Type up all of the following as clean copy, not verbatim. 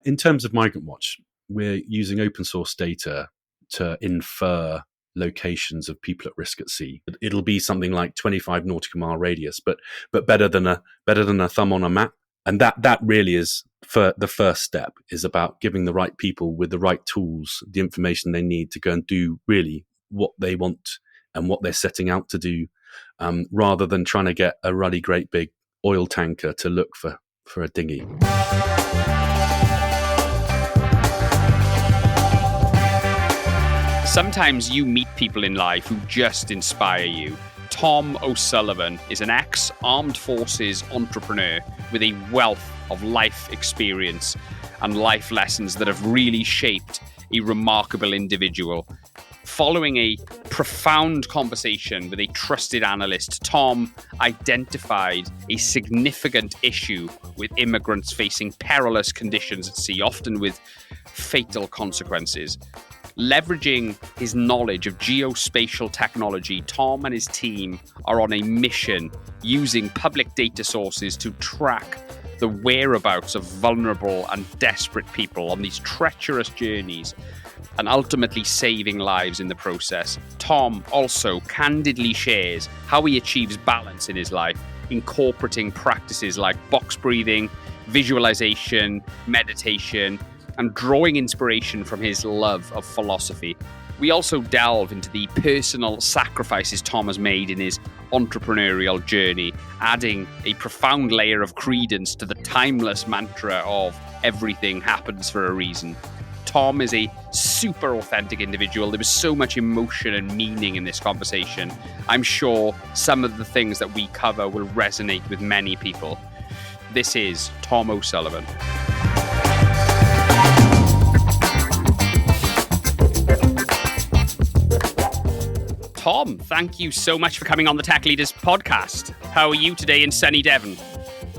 In terms of Migrant Watch, we're using open source data to infer locations of people at risk at sea. It'll be something like 25 nautical mile radius, but better than a thumb on a map. And that really is for the first step, is about giving the right people with the right tools the information they need to go and do really what they want and what they're setting out to do, rather than trying to get a really great big oil tanker to look for a dinghy. Sometimes you meet people in life who just inspire you. Tom O'Sullivan is an ex-armed forces entrepreneur with a wealth of life experience and life lessons that have really shaped a remarkable individual. Following a profound conversation with a trusted analyst, Tom identified a significant issue with immigrants facing perilous conditions at sea, often with fatal consequences. Leveraging his knowledge of geospatial technology, Tom and his team are on a mission using public data sources to track the whereabouts of vulnerable and desperate people on these treacherous journeys and ultimately saving lives in the process. Tom also candidly shares how he achieves balance in his life, incorporating practices like box breathing, visualization, meditation, and drawing inspiration from his love of philosophy. We also delve into the personal sacrifices Tom has made in his entrepreneurial journey, adding a profound layer of credence to the timeless mantra of everything happens for a reason. Tom is a super authentic individual. There was so much emotion and meaning in this conversation. I'm sure some of the things that we cover will resonate with many people. This is Tom O'Sullivan. Tom, thank you so much for coming on the Tech Leaders podcast. How are you today in sunny Devon?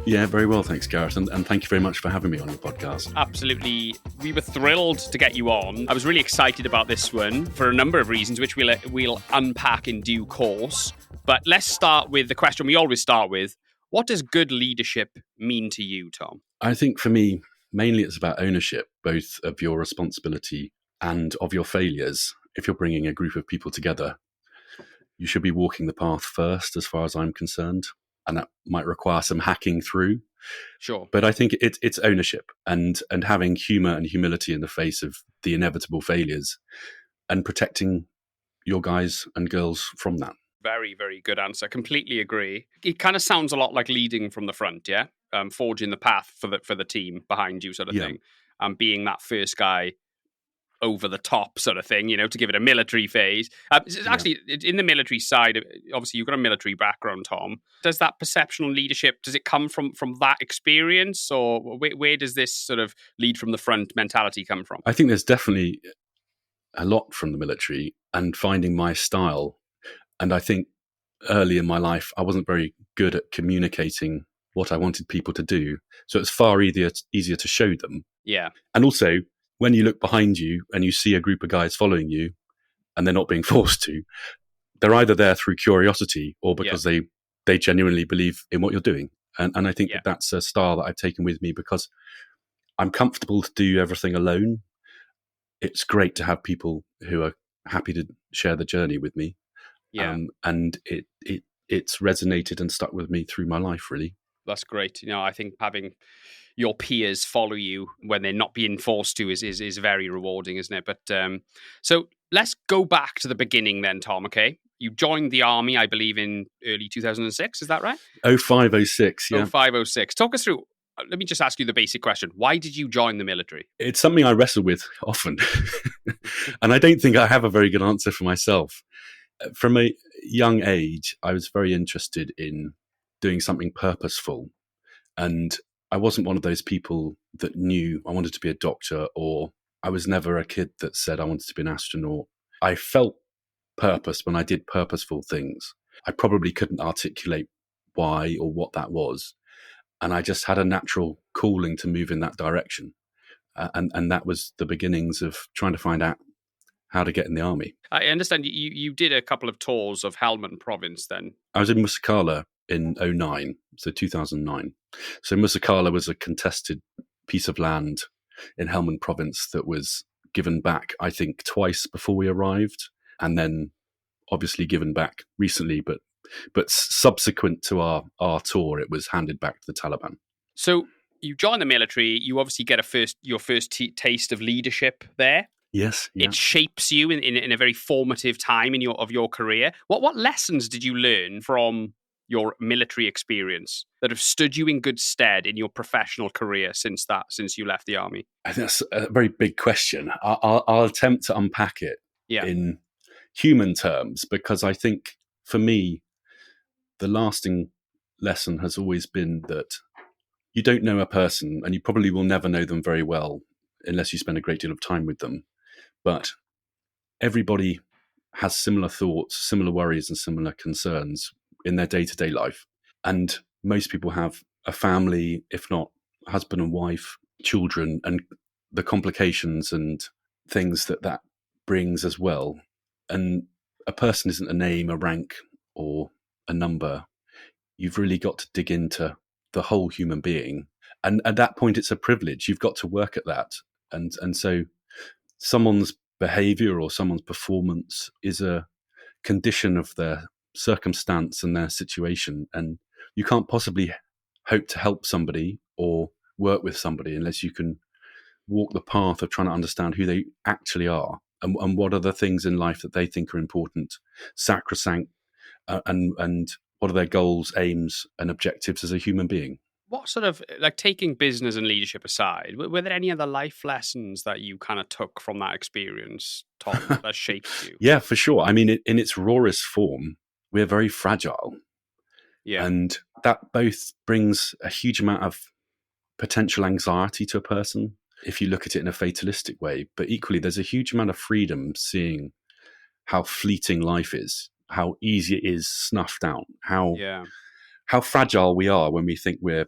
Yeah, very well, thanks, Gareth. And thank you very much for having me on your podcast. Absolutely. We were thrilled to get you on. I was really excited about this one for a number of reasons, which we'll unpack in due course. But let's start with the question we always start with. What does good leadership mean to you, Tom? I think for me, mainly it's about ownership, both of your responsibility and of your failures. If you're bringing a group of people together, you should be walking the path first, as far as I'm concerned. And that might require some hacking through. Sure. But I think it's ownership and having humor and humility in the face of the inevitable failures and protecting your guys and girls from that. Very, very good answer. Completely agree. It kind of sounds a lot like leading from the front, yeah? Forging the path for the team behind you sort of thing. Being that first guy over the top sort of thing, to give it a military phase. Actually, in the military side, obviously you've got a military background, Tom. Does that perceptional leadership, does it come from that experience, or where does this sort of lead from the front mentality come from? I think there's definitely a lot from the military and finding my style. And I think early in my life, I wasn't very good at communicating what I wanted people to do. So it's far easier to show them. Yeah. And also, when you look behind you and you see a group of guys following you and they're not being forced to, they're either there through curiosity or because they genuinely believe in what you're doing. And I think that's a style that I've taken with me because I'm comfortable to do everything alone. It's great to have people who are happy to share the journey with me. Yeah. And it's resonated and stuck with me through my life, really. That's great. I think having your peers follow you when they're not being forced to is very rewarding, isn't it? But so let's go back to the beginning then, Tom, okay? You joined the army, I believe, in early 2006, is that right? 0506, yeah. 0506. Talk us through, let me just ask you the basic question. Why did you join the military? It's something I wrestle with often. And I don't think I have a very good answer for myself. From a young age, I was very interested in doing something purposeful. And I wasn't one of those people that knew I wanted to be a doctor, or I was never a kid that said I wanted to be an astronaut. I felt purpose when I did purposeful things. I probably couldn't articulate why or what that was. And I just had a natural calling to move in that direction. And that was the beginnings of trying to find out how to get in the army. I understand you did a couple of tours of Helmand Province then. I was in Musakala in 2009, so 2009. So Musakala was a contested piece of land in Helmand Province that was given back, I think, twice before we arrived, and then obviously given back recently, but subsequent to our tour, it was handed back to the Taliban. So you join the military. You obviously get your first taste of leadership there. Yes, yeah. It shapes you in a very formative time in your career. What lessons did you learn from your military experience that have stood you in good stead in your professional career since you left the army? I think that's a very big question. I'll attempt to unpack it in human terms, because I think for me, the lasting lesson has always been that you don't know a person, and you probably will never know them very well unless you spend a great deal of time with them. But everybody has similar thoughts, similar worries, and similar concerns in their day-to-day life. And most people have a family, if not husband and wife, children, and the complications and things that brings as well. And a person isn't a name, a rank, or a number. You've really got to dig into the whole human being. And at that point, it's a privilege. You've got to work at that. And so someone's behavior or someone's performance is a condition of their circumstance and their situation. And you can't possibly hope to help somebody or work with somebody unless you can walk the path of trying to understand who they actually are and what are the things in life that they think are important, sacrosanct, and what are their goals, aims, and objectives as a human being. What sort of, like, taking business and leadership aside, were there any other life lessons that you kind of took from that experience, Tom, that shaped you? Yeah, for sure. I mean, in its rawest form, we're very fragile. Yeah. And that both brings a huge amount of potential anxiety to a person if you look at it in a fatalistic way. But equally, there's a huge amount of freedom seeing how fleeting life is, how easy it is snuffed out, how fragile we are when we think we're,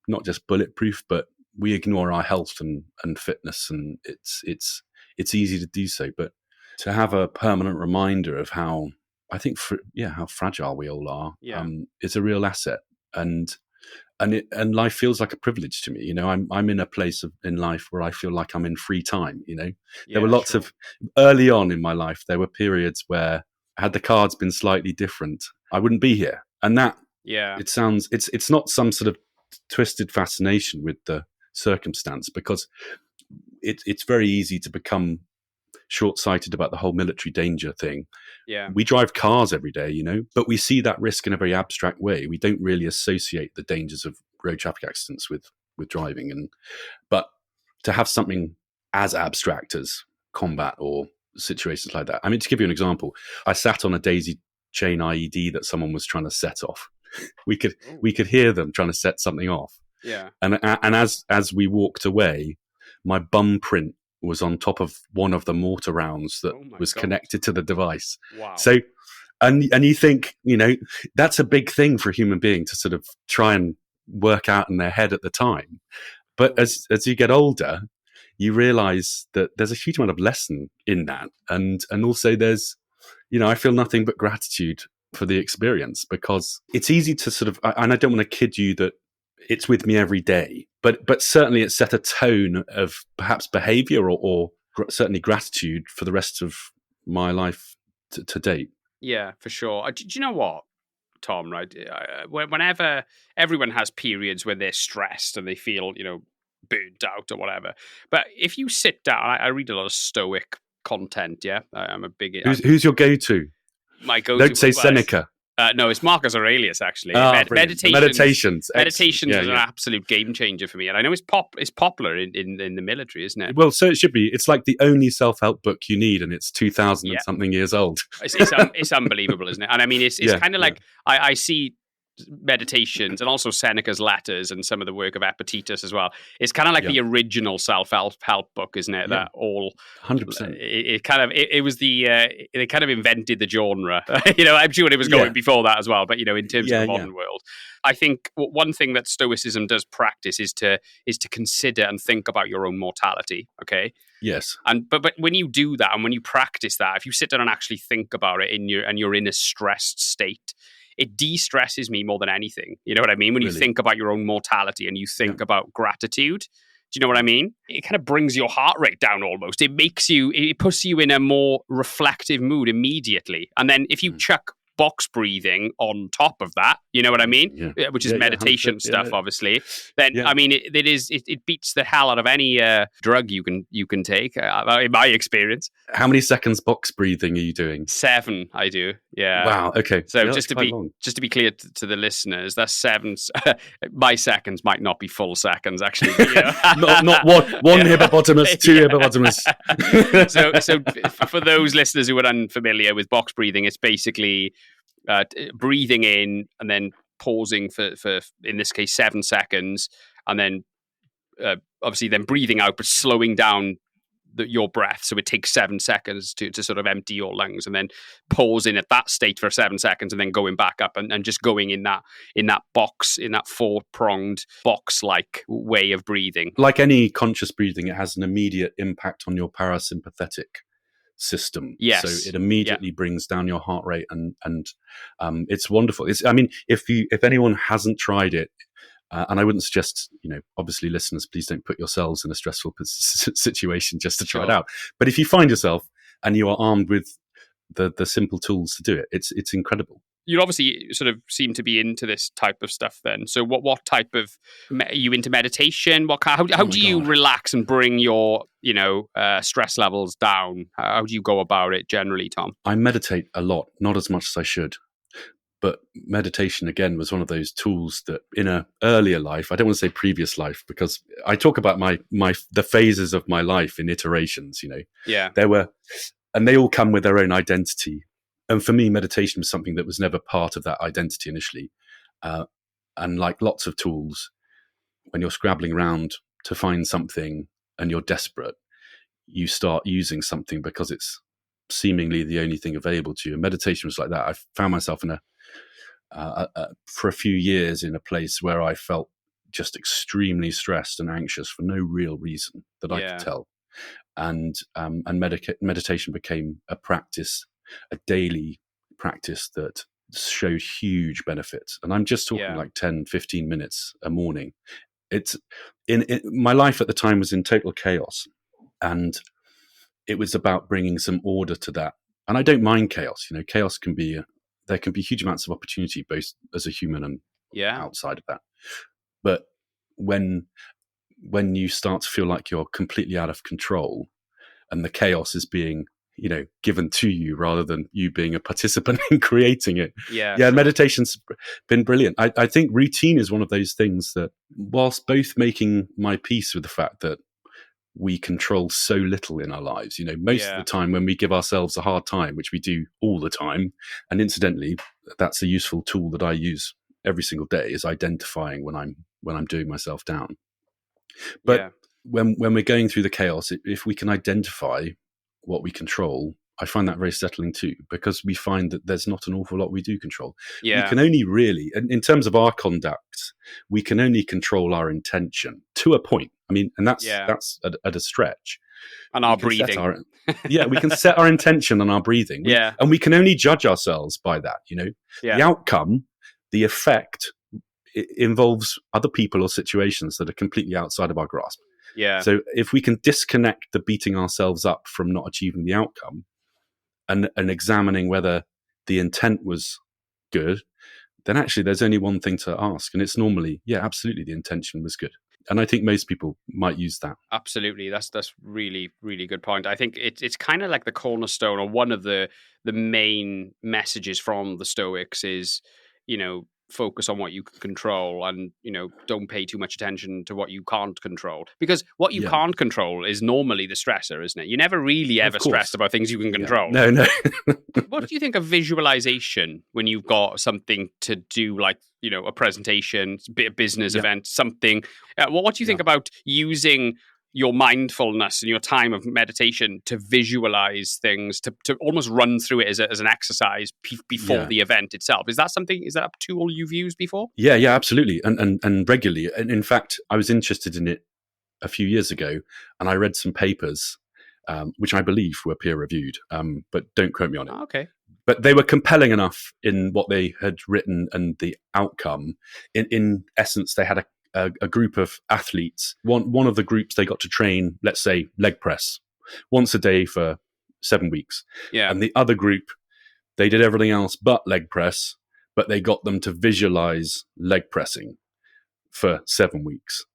not just bulletproof, but we ignore our health and fitness, and it's easy to do so. But to have a permanent reminder of how, I think, how fragile we all are, is a real asset. And life feels like a privilege to me. I'm in a place in life where I feel like I'm in free time. There were lots of, early on in my life, there were periods where, had the cards been slightly different, I wouldn't be here. And that, it's not some sort of twisted fascination with the circumstance, because it's very easy to become short-sighted about the whole military danger thing. We drive cars every day, but we see that risk in a very abstract way. We don't really associate the dangers of road traffic accidents with driving. But to have something as abstract as combat or situations like that. I mean, to give you an example, I sat on a daisy chain IED that someone was trying to set off. We could hear them trying to set something off. And as we walked away, my bum print was on top of one of the mortar rounds that was connected to the device. Wow. So, and you think, that's a big thing for a human being to sort of try and work out in their head at the time. But as you get older, you realize that there's a huge amount of lesson in that. And also there's, I feel nothing but gratitude for the experience, because it's easy to sort of, and I don't want to kid you that it's with me every day, but certainly it set a tone of perhaps behavior or certainly gratitude for the rest of my life to date. Yeah, for sure. Do you know what, Tom, right? Whenever everyone has periods where they're stressed and they feel, burnt out or whatever. But if you sit down, I read a lot of Stoic content, I'm a big... Who's your go-to? My go-to... Don't say Seneca. No, it's Marcus Aurelius, actually. Meditations. Meditations is an absolute game changer for me. And I know it's popular in the military, isn't it? Well, so it should be. It's like the only self-help book you need, and it's 2,000 and something years old. It's unbelievable, isn't it? And I mean, it's kind of like, I see Meditations and also Seneca's Letters and some of the work of Epictetus as well. It's kind of like the original self-help book, isn't it? That all 100%. It was they kind of invented the genre. I'm sure it was going before that as well. But in terms of the modern world, I think one thing that Stoicism does practice is to consider and think about your own mortality. Okay. Yes. But when you do that and when you practice that, if you sit down and actually think about it and you're in a stressed state, it de-stresses me more than anything. You know what I mean? When you think about your own mortality and you think about gratitude, Do you know what I mean? It kind of brings your heart rate down almost. It puts you in a more reflective mood immediately. And then if you chuck box breathing on top of that, you know what I mean? Which is meditation stuff, obviously. Then I mean, it beats the hell out of any drug you can take. In my experience. How many seconds box breathing are you doing? 7, I do. Yeah. Wow. Okay. So just to be clear to the listeners, that's 7. My seconds might not be full seconds, actually. not one hippopotamus, 2 hippopotamus. So for those listeners who are unfamiliar with box breathing, it's basically breathing in and then pausing for in this case 7 seconds, and then obviously then breathing out but slowing down your breath, so it takes 7 seconds to sort of empty your lungs, and then pausing at that state for 7 seconds, and then going back up and just going in that box, in that 4-pronged box like way of breathing. Like any conscious breathing, it has an immediate impact on your parasympathetic system. Yes. So it immediately brings down your heart rate, and it's wonderful. I mean, if anyone hasn't tried it, and I wouldn't suggest, obviously listeners, please don't put yourselves in a stressful situation just to try it out. But if you find yourself and you are armed with the simple tools to do it, it's incredible. You obviously sort of seem to be into this type of stuff then. So what type of, are you into meditation? How do you relax and bring your, stress levels down? How do you go about it generally, Tom? I meditate a lot, not as much as I should. But meditation, again, was one of those tools that in an earlier life, I don't want to say previous life, because I talk about the phases of my life in iterations, Yeah. And they all come with their own identity. And for me, meditation was something that was never part of that identity initially. And like lots of tools, when you're scrabbling around to find something and you're desperate, you start using something because it's seemingly the only thing available to you. And meditation was like that. I found myself for a few years in a place where I felt just extremely stressed and anxious for no real reason that I could tell. And meditation became a practice, a daily practice that showed huge benefits. And I'm just talking like 10, 15 minutes a morning. It's my life at the time was in total chaos, and it was about bringing some order to that. And I don't mind chaos. Chaos there can be huge amounts of opportunity, both as a human and outside of that. But when you start to feel like you're completely out of control and the chaos is being, given to you rather than you being a participant in creating it. Meditation's been brilliant. I think routine is one of those things that, whilst both making my peace with the fact that we control so little in our lives, most of the time when we give ourselves a hard time, which we do all the time, and incidentally, that's a useful tool that I use every single day, is identifying when I'm doing myself down. But when we're going through the chaos, if we can identify what we control, I find that very settling too, because we find that there's not an awful lot we do control. We can only really, in terms of our conduct, we can only control our intention to a point. I mean, and that's at a stretch. And our breathing. We can set our intention on our breathing. And we can only judge ourselves by that, The outcome, the effect, it involves other people or situations that are completely outside of our grasp. So if we can disconnect the beating ourselves up from not achieving the outcome and examining whether the intent was good, then actually there's only one thing to ask. And it's normally, absolutely, the intention was good. And I think most people might use that. Absolutely. That's really, really good point. I think it's kind of like the cornerstone, or one of the main messages from the Stoics is, focus on what you can control, and don't pay too much attention to what you can't control, because what you can't control is normally the stressor, isn't it? You never really ever stressed about things you can control. No. What do you think of visualization when you've got something to do, like a presentation, a business event, something? What do you think about using your mindfulness and your time of meditation to visualize things, to almost run through it as an exercise before the event itself? Is that a tool you've used before? Yeah, absolutely. And regularly. And in fact, I was interested in it a few years ago, and I read some papers, which I believe were peer reviewed, but don't quote me on it. Okay. But they were compelling enough in what they had written and the outcome. In essence, they had a group of athletes. One of the groups, they got to train, let's say, leg press once a day for 7 weeks. Yeah. And the other group, they did everything else but leg press, but they got them to visualize leg pressing for 7 weeks.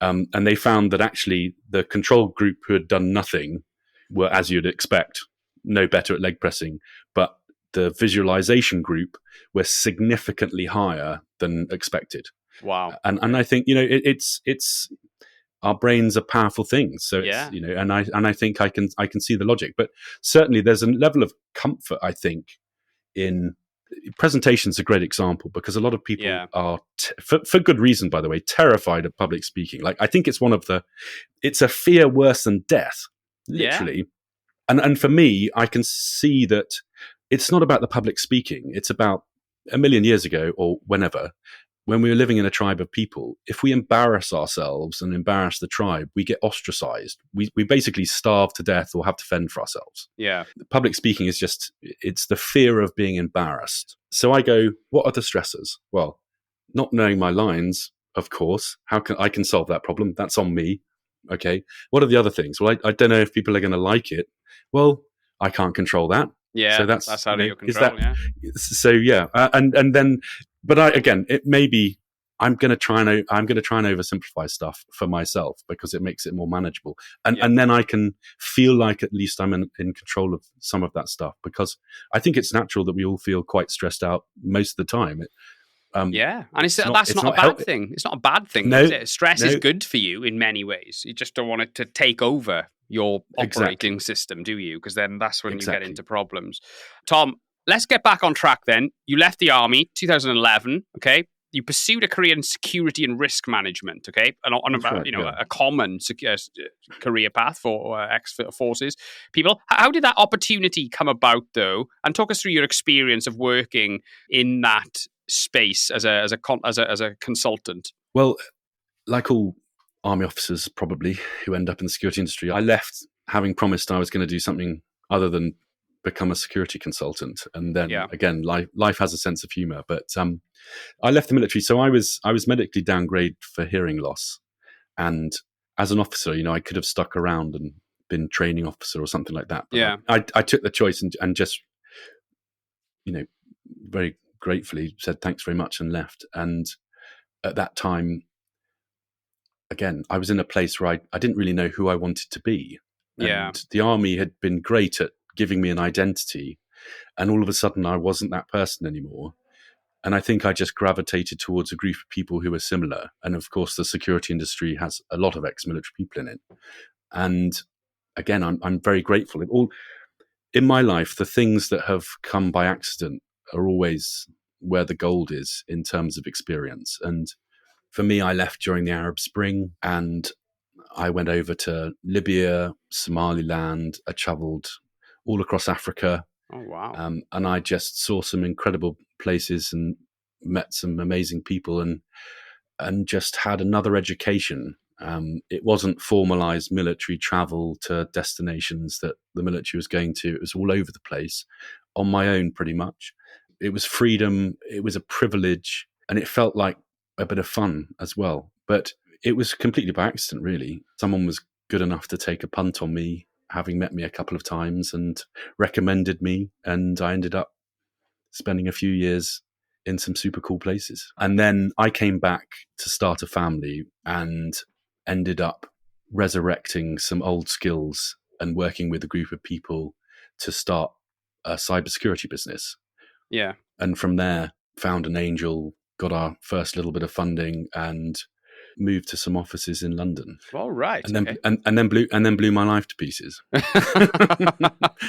And they found that actually the control group who had done nothing were, as you'd expect, no better at leg pressing, but the visualization group were significantly higher than expected. Wow. And I think, it's our brains are powerful things. So it's, and I think I can see the logic, but certainly there's a level of comfort, I think, in presentation's a great example, because a lot of people are, for good reason, by the way, terrified of public speaking. Like, I think it's a fear worse than death, literally. Yeah. And for me, I can see that it's not about the public speaking. It's about a million years ago or whenever, when we were living in a tribe of people, if we embarrass ourselves and embarrass the tribe, we get ostracized. We basically starve to death or have to fend for ourselves. Yeah. Public speaking is it's the fear of being embarrassed. So I go, what are the stressors? Well, not knowing my lines, of course. How can I solve that problem? That's on me. Okay. What are the other things? Well, I don't know if people are going to like it. Well, I can't control that. Yeah. So that's out of your control. So yeah. And then, but it may be, I'm going to try and oversimplify stuff for myself because it makes it more manageable. And then I can feel like at least I'm in control of some of that stuff, because I think it's natural that we all feel quite stressed out most of the time. And that's not a bad thing. It's not a bad thing. No, is it? Stress is good for you in many ways. You just don't want it to take over your operating system, do you? Because then that's when you get into problems. Tom, let's get back on track then. You left the army 2011, okay? You pursued a career in security and risk management, okay? A common career path for ex-forces people. How did that opportunity come about, though? And talk us through your experience of working in that space as a consultant. Well, like all army officers probably who end up in the security industry, I left having promised I was going to do something other than become a security consultant. And then again, life has a sense of humor. But I left the military, so I was medically downgraded for hearing loss. And as an officer, I could have stuck around and been training officer or something like that. But I took the choice and just, very gratefully said thanks very much and left. And at that time, again, I was in a place where I didn't really know who I wanted to be. And the army had been great at giving me an identity, and all of a sudden I wasn't that person anymore. And I think I just gravitated towards a group of people who were similar. And of course, the security industry has a lot of ex-military people in it. And again, I'm very grateful. In my life, the things that have come by accident are always where the gold is in terms of experience. And for me, I left during the Arab Spring, and I went over to Libya, Somaliland. I traveled all across Africa. Oh, wow. And I just saw some incredible places and met some amazing people and just had another education. It wasn't formalized military travel to destinations that the military was going to. It was all over the place on my own, pretty much. It was freedom. It was a privilege, and it felt like a bit of fun as well. But it was completely by accident, really. Someone was good enough to take a punt on me, having met me a couple of times, and recommended me. And I ended up spending a few years in some super cool places. And then I came back to start a family and ended up resurrecting some old skills and working with a group of people to start a cybersecurity business. Yeah. And from there, found an angel, got our first little bit of funding, and moved to some offices in London. All right. And then and then blew my life to pieces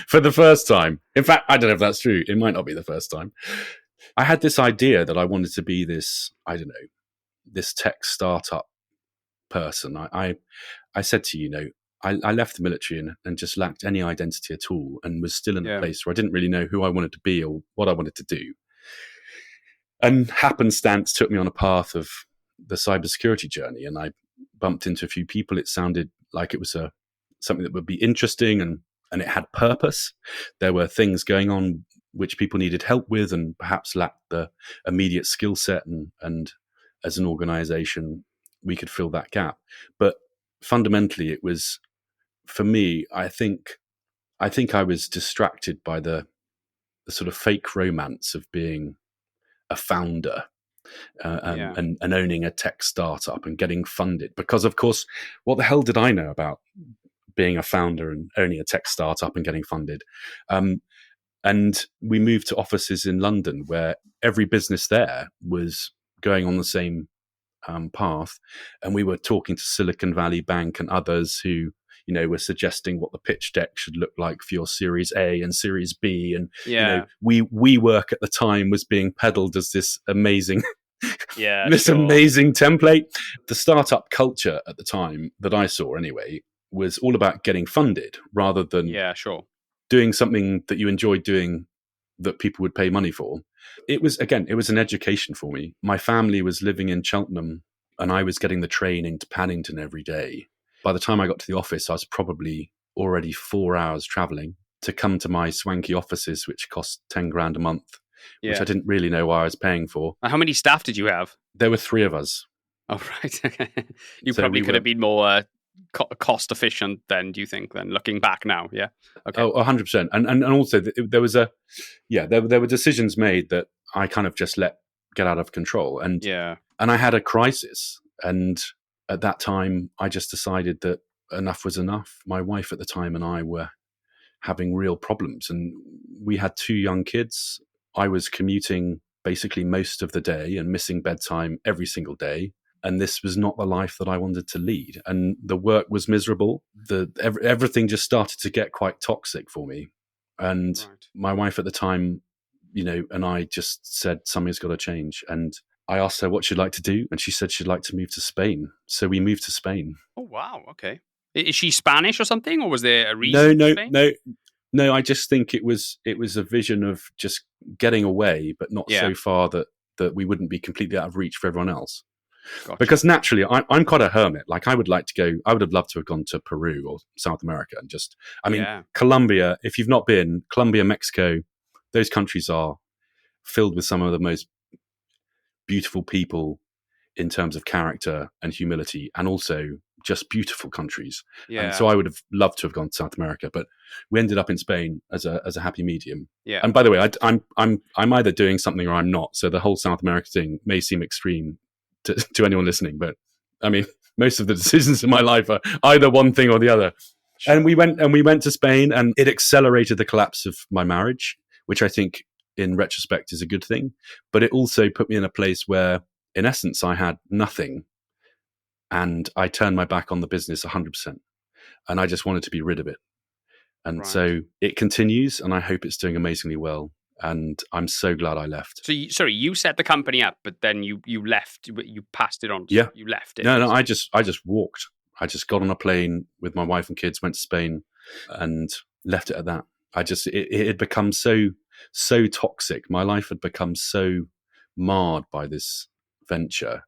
for the first time. In fact, I don't know if that's true. It might not be the first time. I had this idea that I wanted to be this, this tech startup person. I said to you, I left the military and just lacked any identity at all, and was still in a place where I didn't really know who I wanted to be or what I wanted to do. And happenstance took me on a path of the cybersecurity journey, and I bumped into a few people. It sounded like it was something that would be interesting, and it had purpose. There were things going on which people needed help with and perhaps lacked the immediate skill set, and as an organization, we could fill that gap. But fundamentally, it was, for me, I think I was distracted by the sort of fake romance of being a founder, and owning a tech startup and getting funded. Because, of course, what the hell did I know about being a founder and owning a tech startup and getting funded? And we moved to offices in London where every business there was going on the same path. And we were talking to Silicon Valley Bank and others who, were suggesting what the pitch deck should look like for your Series A and Series B. And, WeWork at the time was being peddled as this amazing, amazing template. The startup culture at the time that I saw anyway was all about getting funded rather than doing something that you enjoyed doing that people would pay money for. It was an education for me. My family was living in Cheltenham and I was getting the train into Paddington every day. By the time I got to the office, I was probably already 4 hours traveling to come to my swanky offices, which cost 10 grand a month, which I didn't really know why I was paying for. How many staff did you have? There were 3 of us. Oh, right. You probably could have been more cost efficient then, do you think, then looking back now? Yeah. Okay. Oh, 100%. And also there was there were decisions made that I kind of just let get out of control. And I had a crisis. And at that time, I just decided that enough was enough. My wife at the time and I were having real problems. And we had 2 young kids. I was commuting basically most of the day and missing bedtime every single day. And this was not the life that I wanted to lead. And the work was miserable. Everything just started to get quite toxic for me. And my wife at the time, and I just said, something's got to change. And I asked her what she'd like to do. And she said she'd like to move to Spain. So we moved to Spain. Oh, wow. Okay. Is she Spanish or something? Or was there a reason? No. I just think it was a vision of just getting away, but not so far that we wouldn't be completely out of reach for everyone else. Gotcha. Because naturally, I'm quite a hermit. Like I would have loved to have gone to Peru or South America and Colombia, if you've not been, Colombia, Mexico, those countries are filled with some of the most beautiful people in terms of character and humility, and also just beautiful countries. Yeah. And so I would have loved to have gone to South America, but we ended up in Spain as a happy medium. Yeah. And by the way, I'm either doing something or I'm not. So the whole South America thing may seem extreme to anyone listening, but I mean, most of the decisions in my life are either one thing or the other. Sure. And we went to Spain, and it accelerated the collapse of my marriage, which I think in retrospect is a good thing. But it also put me in a place where, in essence, I had nothing, and I turned my back on the business 100%, and I just wanted to be rid of it. And so it continues, and I hope it's doing amazingly well. And I'm so glad I left. So, you set the company up, but then you left. You passed it on. You left it. No. I just walked. I just got on a plane with my wife and kids, went to Spain, and left it at that. It had become so toxic. My life had become so marred by this venture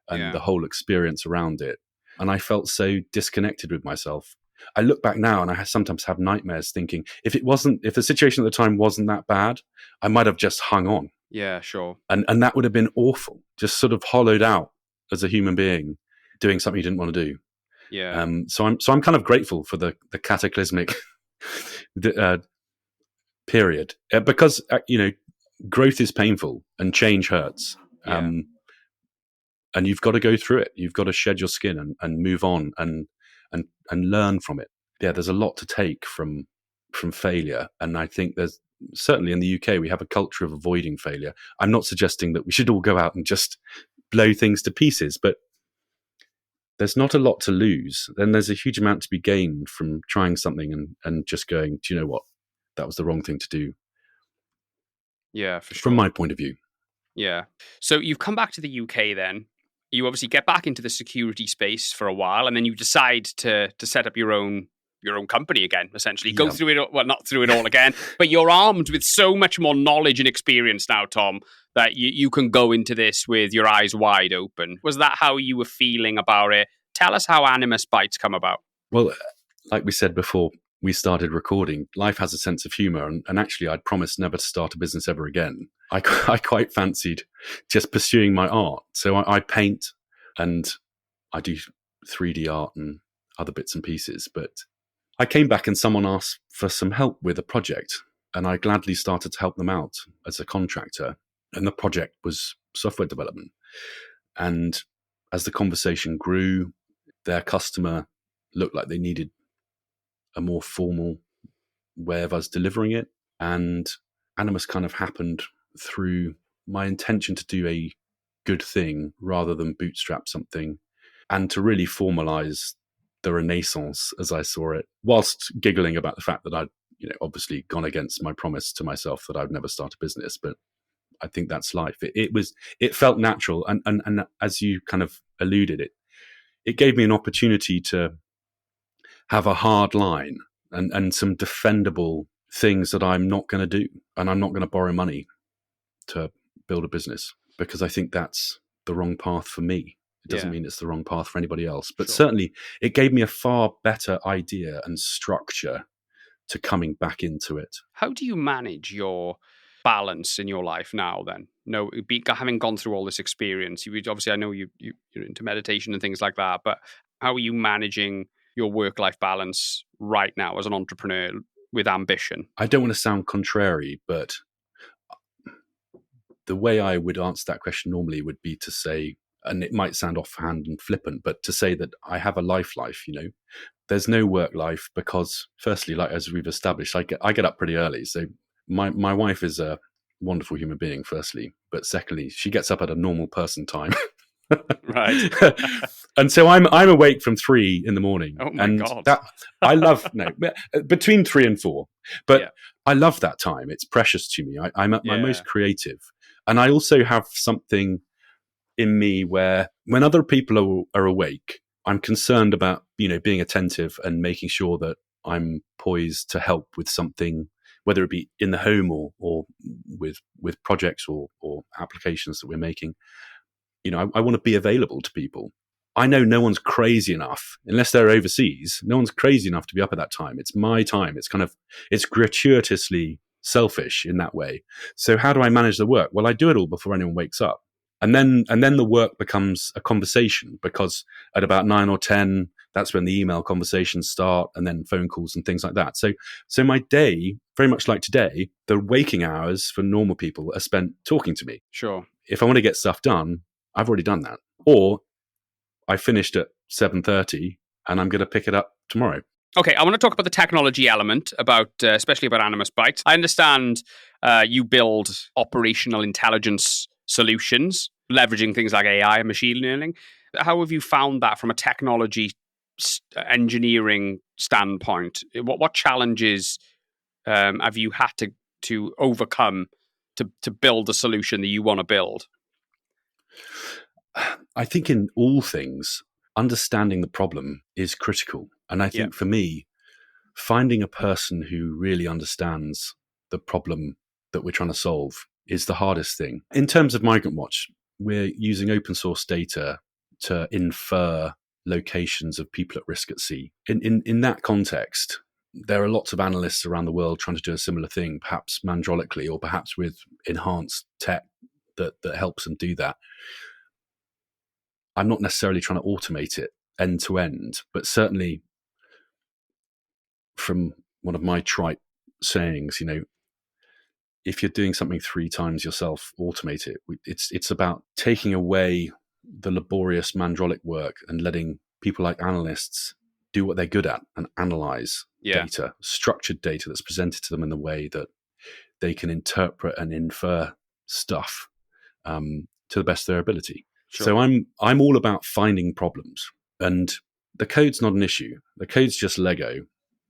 and the whole experience around it, and I felt so disconnected with myself. I look back now and I sometimes have nightmares thinking if the situation at the time wasn't that bad, I might have just hung on. Yeah, sure. And that would have been awful. Just sort of hollowed out as a human being, doing something you didn't want to do. Yeah. So I'm kind of grateful for the cataclysmic period because growth is painful and change hurts. Yeah. And you've got to go through it. You've got to shed your skin and move on and learn from it. Yeah, there's a lot to take from failure. And I think there's certainly in the UK, we have a culture of avoiding failure. I'm not suggesting that we should all go out and just blow things to pieces, but there's not a lot to lose. Then there's a huge amount to be gained from trying something and just going, do you know what? That was the wrong thing to do. Yeah, for sure. From my point of view. Yeah. So you've come back to the UK then. You obviously get back into the security space for a while, and then you decide to set up your own company again, essentially. Go through it, well, not through it all again, but you're armed with so much more knowledge and experience now, Tom, that you can go into this with your eyes wide open. Was that how you were feeling about it? Tell us how Animus Bytes come about. Well, like we said before we started recording, life has a sense of humor, and actually I'd promised never to start a business ever again. I quite fancied just pursuing my art. So I paint and I do 3D art and other bits and pieces. But I came back and someone asked for some help with a project, and I gladly started to help them out as a contractor. And the project was software development. And as the conversation grew, their customer looked like they needed a more formal way of us delivering it. And Animus kind of happened through my intention to do a good thing rather than bootstrap something, and to really formalize the renaissance as I saw it, whilst giggling about the fact that I'd obviously gone against my promise to myself that I'd never start a business. But I think that's life. It felt natural, and as you kind of alluded, it gave me an opportunity to have a hard line and some defendable things that I'm not going to do, and I'm not going to borrow money to build a business, because I think that's the wrong path for me. It doesn't mean it's the wrong path for anybody else, but certainly it gave me a far better idea and structure to coming back into it. How do you manage your balance in your life now then? Having gone through all this experience, obviously I know you're into meditation and things like that, but how are you managing your work-life balance right now as an entrepreneur with ambition? I don't want to sound contrary, but the way I would answer that question normally would be to say, and it might sound offhand and flippant, but to say that I have a life, there's no work life, because firstly, like as we've established, I get up pretty early. So my wife is a wonderful human being, firstly, but secondly, she gets up at a normal person time. Right. And so I'm awake from 3 a.m. Oh my and God. that I love between 3 and 4, but I love that time. It's precious to me. I'm at my most creative, and I also have something in me where when other people are awake, I'm concerned about being attentive and making sure that I'm poised to help with something, whether it be in the home or with projects or applications that we're making. I want to be available to people. I know no one's crazy enough, unless they're overseas, no one's crazy enough to be up at that time. It's my time. It's gratuitously selfish in that way. So how do I manage the work? Well, I do it all before anyone wakes up. And then the work becomes a conversation, because at about 9 or 10, that's when the email conversations start, and then phone calls and things like that. So my day, very much like today, the waking hours for normal people are spent talking to me. Sure. If I want to get stuff done, I've already done that. Or I finished at 7:30 and I'm going to pick it up tomorrow. Okay, I want to talk about the technology element, especially about Animus Bytes. I understand you build operational intelligence solutions, leveraging things like AI and machine learning. How have you found that from a technology engineering standpoint? What challenges have you had to overcome to build the solution that you want to build? I think in all things, understanding the problem is critical. And I think for me, finding a person who really understands the problem that we're trying to solve is the hardest thing. In terms of Migrant Watch, we're using open source data to infer locations of people at risk at sea. In that context, there are lots of analysts around the world trying to do a similar thing, perhaps mandrolically or perhaps with enhanced tech that helps them do that. I'm not necessarily trying to automate it end to end, but certainly from one of my trite sayings, if you're doing something 3 times yourself, automate it. It's about taking away the laborious mandrolic work and letting people like analysts do what they're good at and analyze data, structured data that's presented to them in the way that they can interpret and infer stuff to the best of their ability. Sure. So I'm all about finding problems, and the code's not an issue. The code's just Lego,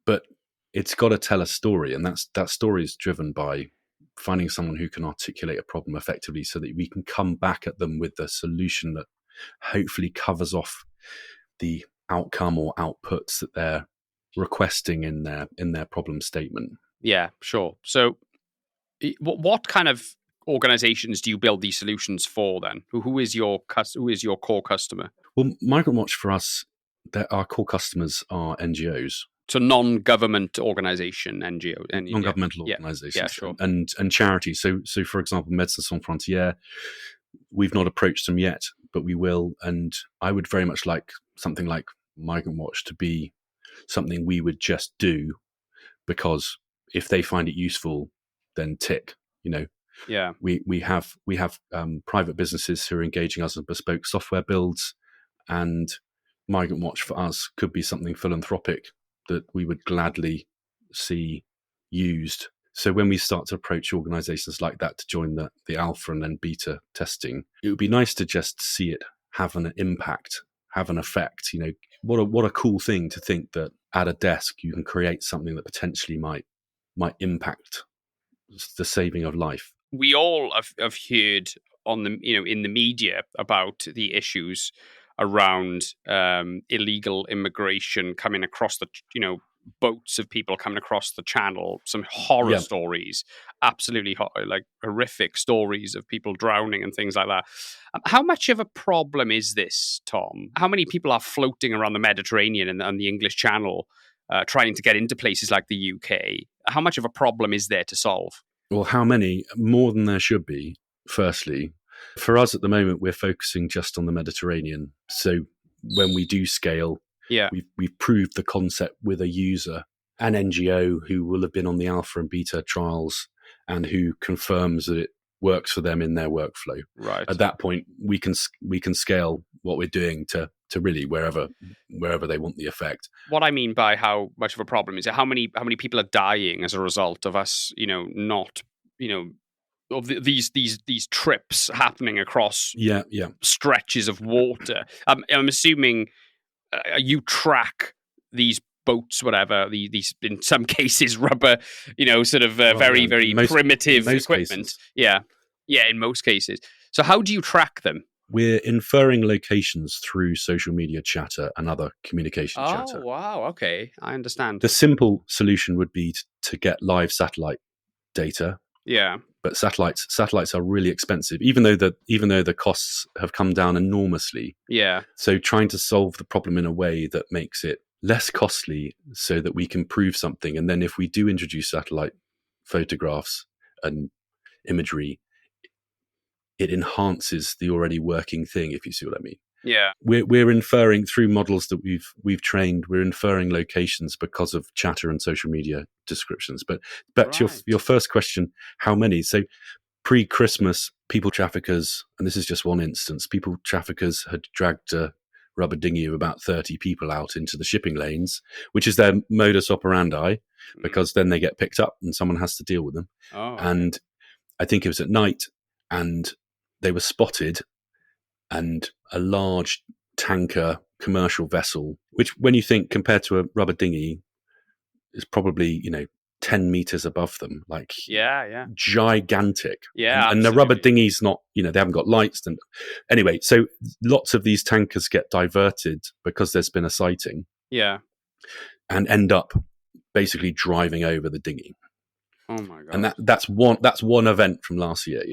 but it's got to tell a story, and that story is driven by finding someone who can articulate a problem effectively so that we can come back at them with a solution that hopefully covers off the outcome or outputs that they're requesting in their problem statement. Yeah, sure. So what kind of organizations do you build these solutions for then? Who is your core customer? Well, Migrant Watch for us, our core customers are NGOs. So non-government organization, NGO. Non-governmental organizations. Yeah, sure. And charities. So for example, Médecins Sans Frontières, we've not approached them yet, but we will. And I would very much like something like Migrant Watch to be something we would just do because if they find it useful, then tick. Yeah. We have private businesses who are engaging us in bespoke software builds, and Migrant Watch for us could be something philanthropic that we would gladly see used. So when we start to approach organizations like that to join the alpha and then beta testing, it would be nice to just see it have an impact, have an effect. What a cool thing to think that at a desk you can create something that potentially might impact the saving of life. We all have heard on the in the media about the issues around illegal immigration coming across the boats of people coming across the channel. Some horror stories, absolutely like horrific stories of people drowning and things like that. How much of a problem is this, Tom? How many people are floating around the Mediterranean and the English Channel trying to get into places like the UK? How much of a problem is there to solve? Well, how many? More than there should be, firstly. For us at the moment, we're focusing just on the Mediterranean. So when we do scale, we've proved the concept with a user, an NGO who will have been on the alpha and beta trials and who confirms that it works for them in their workflow. Right. At that point, we can scale what we're doing to really wherever they want the effect. What I mean by how much of a problem is it how many people are dying as a result of us, not, of these trips happening across stretches of water. I'm assuming you track these boats, whatever, these in some cases rubber, very primitive equipment. Cases. Yeah, in most cases. So how do you track them? We're inferring locations through social media chatter and other communication chatter. Oh, wow. Okay. I understand. The simple solution would be to get live satellite data. Yeah. But satellites are really expensive, even though the costs have come down enormously. Yeah. So trying to solve the problem in a way that makes it less costly so that we can prove something. And then if we do introduce satellite photographs and imagery, it enhances the already working thing, if you see what I mean. Yeah. We're inferring through models that we've trained, we're inferring locations because of chatter and social media descriptions. But back to your first question, how many? So pre-Christmas, people traffickers, and this is just one instance, people traffickers had dragged a rubber dinghy of about 30 people out into the shipping lanes, which is their modus operandi, because then they get picked up and someone has to deal with them. Oh. And I think it was at night, and they were spotted, and a large tanker commercial vessel, which when you think compared to a rubber dinghy is probably 10 meters above them, like gigantic. And the rubber dinghy's not, they haven't got lights. And anyway, so lots of these tankers get diverted because there's been a sighting, and end up basically driving over the dinghy. Oh my god! And that's one event from last year,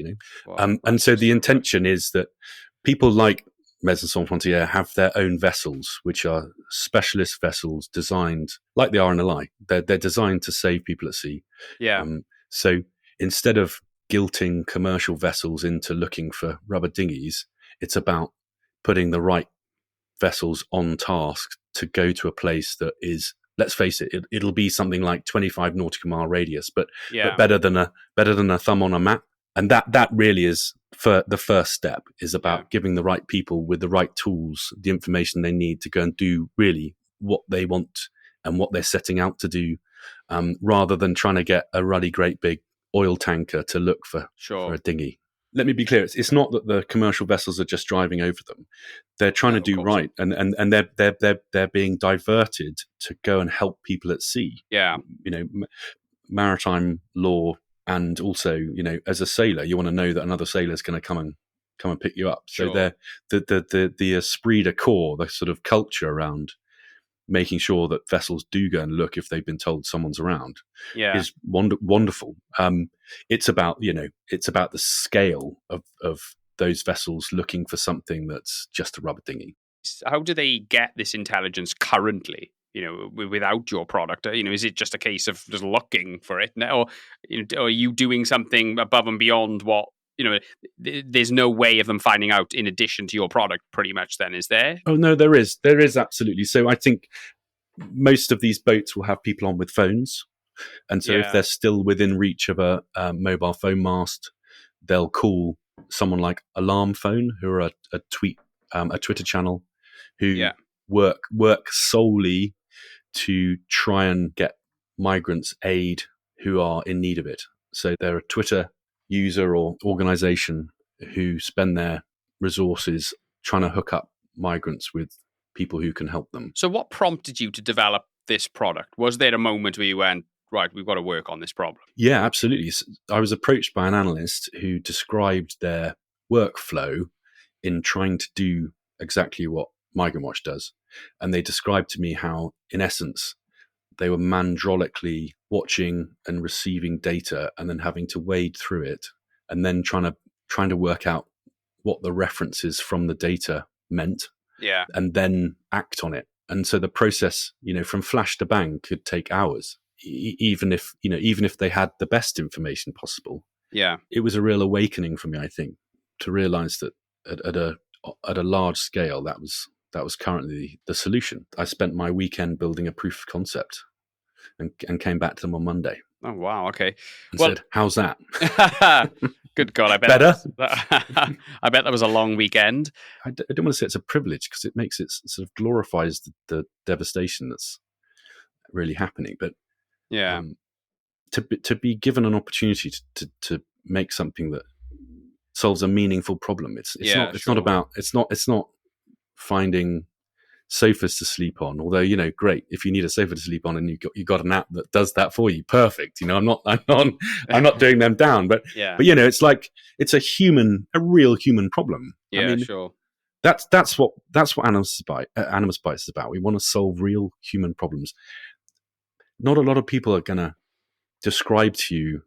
Wow, and so the intention is that people like Médecins Sans Frontières have their own vessels, which are specialist vessels designed like the RNLI. They're designed to save people at sea. Yeah. So instead of guilting commercial vessels into looking for rubber dinghies, it's about putting the right vessels on task to go to a place that is, let's face it, it'll be something like 25 nautical mile radius, but better than a thumb on a map. And that really is for the first step, is about giving the right people with the right tools the information they need to go and do really what they want and what they're setting out to do, rather than trying to get a really great big oil tanker to look for a dinghy. Let me be clear. It's not that the commercial vessels are just driving over them. They're trying to do right, and they're being diverted to go and help people at sea. Yeah, maritime law, and also as a sailor, you want to know that another sailor is going to come and pick you up. Sure. So they're the esprit de corps, the sort of culture around making sure that vessels do go and look if they've been told someone's around is wonderful. It's about the scale of those vessels looking for something that's just a rubber dinghy. How do they get this intelligence currently? Without your product, is it just a case of just looking for it, or are you doing something above and beyond what there's no way of them finding out in addition to your product, pretty much. Then is there? Oh no, there is absolutely. So I think most of these boats will have people on with phones, and so if they're still within reach of a mobile phone mast, they'll call someone like Alarm Phone, who are a Twitter channel, who work solely to try and get migrants aid who are in need of it. So they're a Twitter user or organization who spend their resources trying to hook up migrants with people who can help them. So what prompted you to develop this product? Was there a moment where you went, right, we've got to work on this problem? Yeah, absolutely. I was approached by an analyst who described their workflow in trying to do exactly what Migrant Watch does. And they described to me how, in essence, they were mandrolically watching and receiving data and then having to wade through it and then trying to work out what the references from the data meant. Yeah. And then act on it. And so the process, from flash to bang could take hours, even if they had the best information possible. Yeah. It was a real awakening for me, I think, to realize that at a large scale, that was currently the solution. I spent my weekend building a proof of concept and came back to them on Monday. Oh, wow. Okay. And said, how's that? Good God. I bet better. I bet that was a long weekend. I don't want to say it's a privilege because it makes it sort of glorifies the devastation that's really happening. But yeah, to be given an opportunity to make something that solves a meaningful problem. It's not finding sofas to sleep on. Although, great if you need a sofa to sleep on and you got an app that does that for you. Perfect. I'm not doing them down, but it's like it's a real human problem. Yeah, sure. That's what Animus Bytes is about. We want to solve real human problems. Not a lot of people are going to describe to you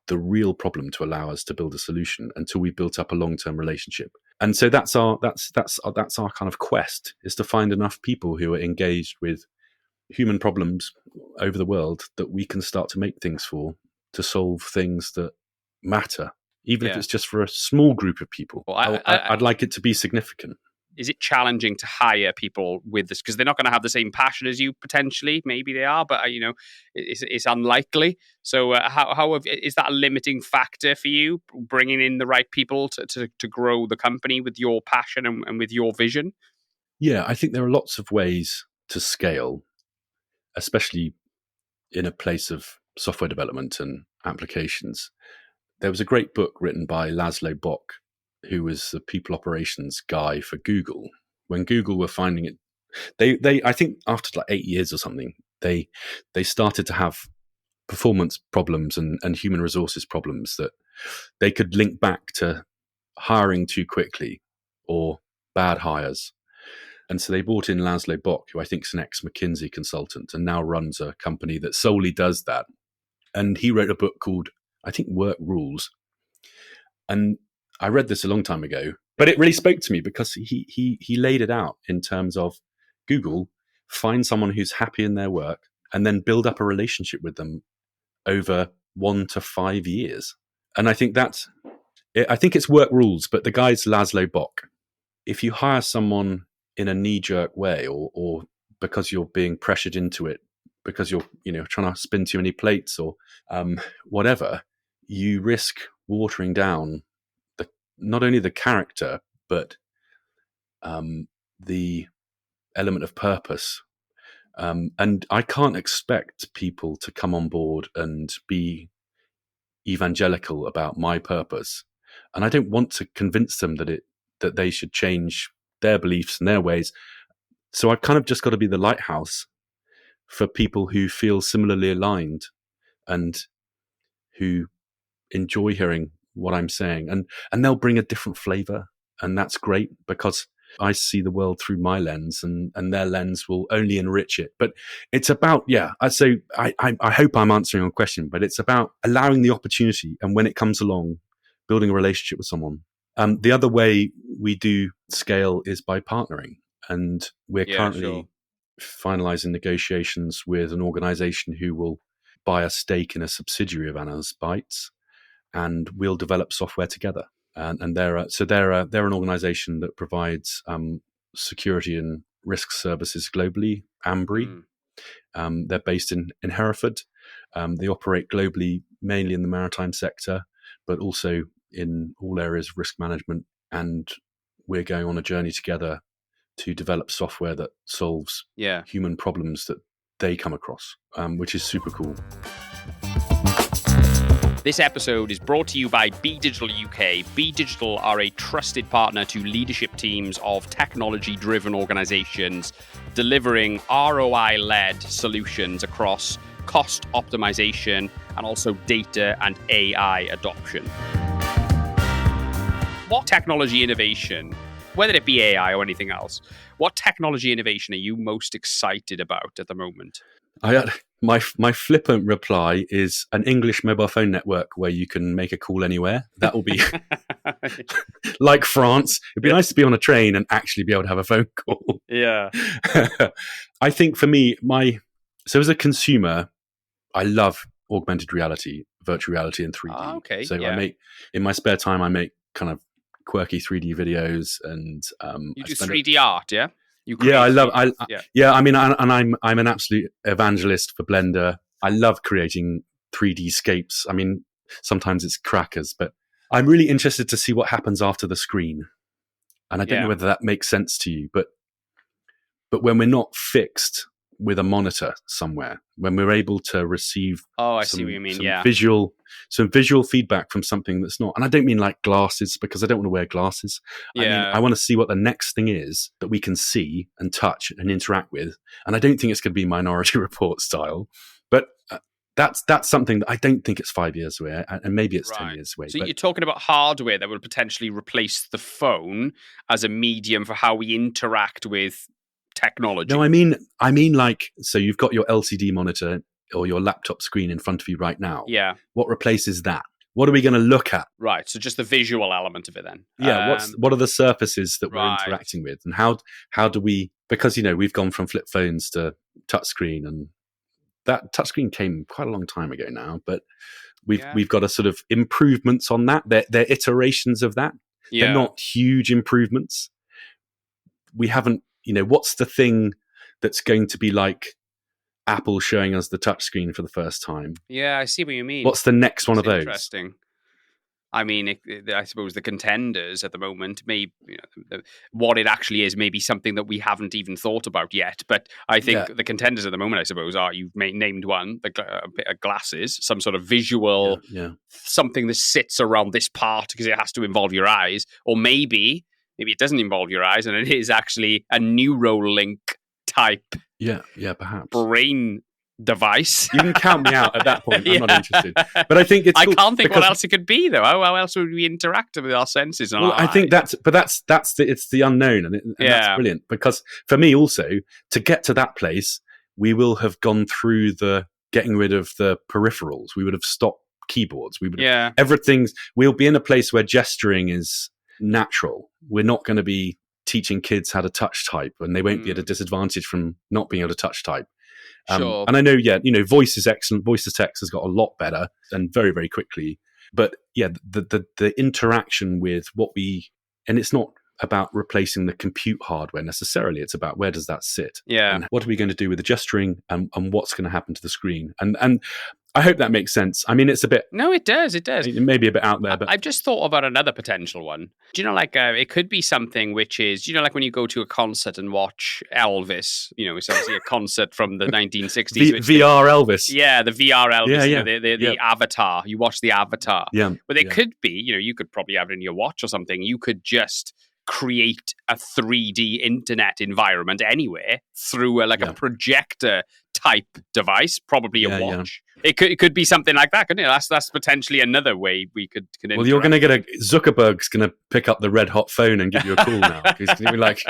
the real problem to allow us to build a solution until we built up a long-term relationship. And so that's our kind of quest, is to find enough people who are engaged with human problems over the world that we can start to make things for, to solve things that matter, even if it's just for a small group of people. Well, I'd like it to be significant. Is it challenging to hire people with this? Because they're not going to have the same passion as you, potentially. Maybe they are, but it's unlikely. So is that a limiting factor for you, bringing in the right people to grow the company with your passion and with your vision? Yeah, I think there are lots of ways to scale, especially in a place of software development and applications. There was a great book written by Laszlo Bock, who was the people operations guy for Google. When Google were finding it, they I think after like 8 years or something, they started to have performance problems and human resources problems that they could link back to hiring too quickly or bad hires. And so they brought in Laszlo Bock, who I think is an ex-McKinsey consultant and now runs a company that solely does that. And he wrote a book called, I think, Work Rules. And I read this a long time ago, but it really spoke to me because he laid it out in terms of Google, find someone who's happy in their work and then build up a relationship with them over 1 to 5 years. And I think it's Work Rules, but the guy's Laszlo Bock. If you hire someone in a knee-jerk way or because you're being pressured into it, because you're trying to spin too many plates or whatever, you risk watering down not only the character, but the element of purpose. And I can't expect people to come on board and be evangelical about my purpose. And I don't want to convince them that they should change their beliefs and their ways. So I've kind of just got to be the lighthouse for people who feel similarly aligned and who enjoy hearing what I'm saying, and they'll bring a different flavor, and that's great because I see the world through my lens, and their lens will only enrich it. But it's about so I hope I'm answering your question, but it's about allowing the opportunity, and when it comes along, building a relationship with someone. The other way we do scale is by partnering, and we're currently finalizing negotiations with an organization who will buy a stake in a subsidiary of Animus Bytes, and we'll develop software together. and they're an organisation that provides security and risk services globally. Ambry. They're based in Hereford. They operate globally, mainly in the maritime sector, but also in all areas of risk management. And we're going on a journey together to develop software that solves human problems that they come across, which is super cool. This episode is brought to you by Be Digital UK. Be Digital are a trusted partner to leadership teams of technology-driven organizations, delivering ROI-led solutions across cost optimization and also data and AI adoption. What technology innovation, whether it be AI or anything else, what technology innovation are you most excited about at the moment? My flippant reply is an English mobile phone network where you can make a call anywhere. That will be like France. It'd be nice to be on a train and actually be able to have a phone call. Yeah. I think for me, so as a consumer, I love augmented reality, virtual reality, and 3D. Oh, okay. So in my spare time, I make kind of quirky 3D videos, and you do 3D art, yeah? I'm an absolute evangelist for Blender. I love creating 3D scapes. I mean, sometimes it's crackers, but I'm really interested to see what happens after the screen. And I don't know whether that makes sense to you, but when we're not fixed with a monitor somewhere, when we're able to receive visual feedback from something that's not, and I don't mean like glasses, because I don't want to wear glasses. I mean, I want to see what the next thing is that we can see and touch and interact with. And I don't think it's going to be Minority Report style, but that's something that I don't think it's 5 years away, and maybe it's 10 years away. So you're talking about hardware that will potentially replace the phone as a medium for how we interact with technology. No, I mean like, so you've got your LCD monitor or your laptop screen in front of you right now. Yeah. What replaces that? What are we going to look at? Right. So just the visual element of it then. Yeah. What are the surfaces that we're interacting with, and how do we? Because we've gone from flip phones to touchscreen, and that touchscreen came quite a long time ago now. But we've got a sort of improvements on that. They're iterations of that. Yeah. They're not huge improvements. We haven't. What's the thing that's going to be like Apple showing us the touchscreen for the first time? Yeah, I see what you mean. What's the next one of those? Interesting. I mean, I suppose the contenders at the moment, maybe what it actually is, maybe something that we haven't even thought about yet. But I think the contenders at the moment, I suppose, are, you've named one, the glasses, some sort of visual, something that sits around this part because it has to involve your eyes, or maybe it doesn't involve your eyes and it is actually a Neuralink type perhaps brain device. You can count me out at that point. I'm not interested. But I think it's I can't think what else it could be, though. How else would we interact with our senses? And I think it's the unknown, and that's brilliant. Because for me also, to get to that place, we will have gone through the getting rid of the peripherals. We would have stopped keyboards. We would we'll be in a place where gesturing is natural. We're not going to be teaching kids how to touch type, and they won't be at a disadvantage from not being able to touch type. Sure. And I know, voice is excellent. Voice to text has got a lot better and very, very quickly. But the interaction with and it's not about replacing the compute hardware necessarily. It's about where does that sit? Yeah. And what are we going to do with the gesturing, and what's going to happen to the screen? And I hope that makes sense. I mean, it's a bit... No, it does. It may be a bit out there, but... I've just thought about another potential one. Do you know, it could be something which is, like when you go to a concert and watch Elvis, it's obviously a concert from the 1960s. VR Elvis. Yeah, the VR Elvis, Yeah. The Avatar. You watch the Avatar. Yeah. But it could be, you could probably have it in your watch or something. You could just create a 3D internet environment anywhere through a projector type device, probably a watch. It could be something like that, couldn't it? That's potentially another way we could interact. Well, you're going to get Zuckerberg's going to pick up the red hot phone and give you a call now. He's going to be like,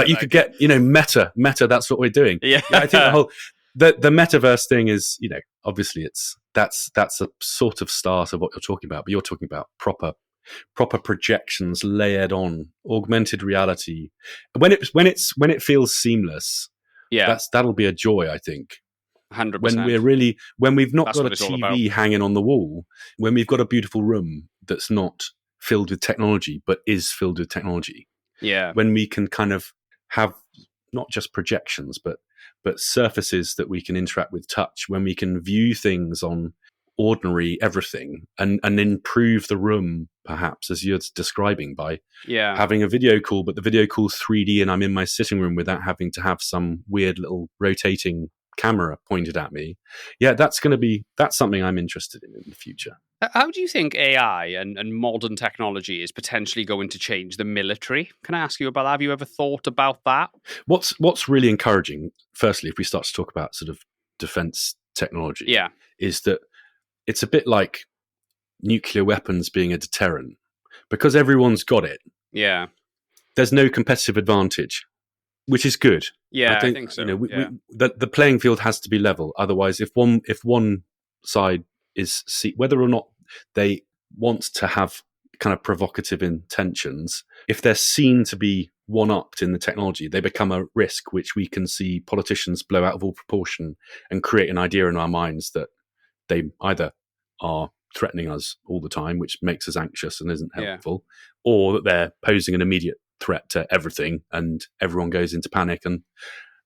you could get, Meta. That's what we're doing. Yeah. I think the metaverse thing is, obviously that's a sort of start of what you're talking about, but you're talking about proper projections layered on augmented reality. When it feels seamless, that'll be a joy, I think. 100%. When we've not got a TV hanging on the wall, when we've got a beautiful room that's not filled with technology, but is filled with technology. Yeah. When we can kind of have not just projections, but surfaces that we can interact with touch, when we can view things on ordinary everything and improve the room, perhaps, as you're describing, by having a video call, but the video call's 3D and I'm in my sitting room without having to have some weird little rotating camera pointed at me. Yeah, that's something I'm interested in the future. How do you think AI and modern technology is potentially going to change the military? Can I ask you about that? Have you ever thought about that? What's really encouraging, firstly, if we start to talk about sort of defense technology, is that it's a bit like nuclear weapons being a deterrent. Because everyone's got it. Yeah. There's no competitive advantage, which is good. Yeah, I think so. The playing field has to be level. Otherwise, if one side is whether or not they want to have kind of provocative intentions, if they're seen to be one-upped in the technology, they become a risk, which we can see politicians blow out of all proportion and create an idea in our minds that they either are threatening us all the time, which makes us anxious and isn't helpful, or that they're posing an immediate threat to everything and everyone goes into panic, and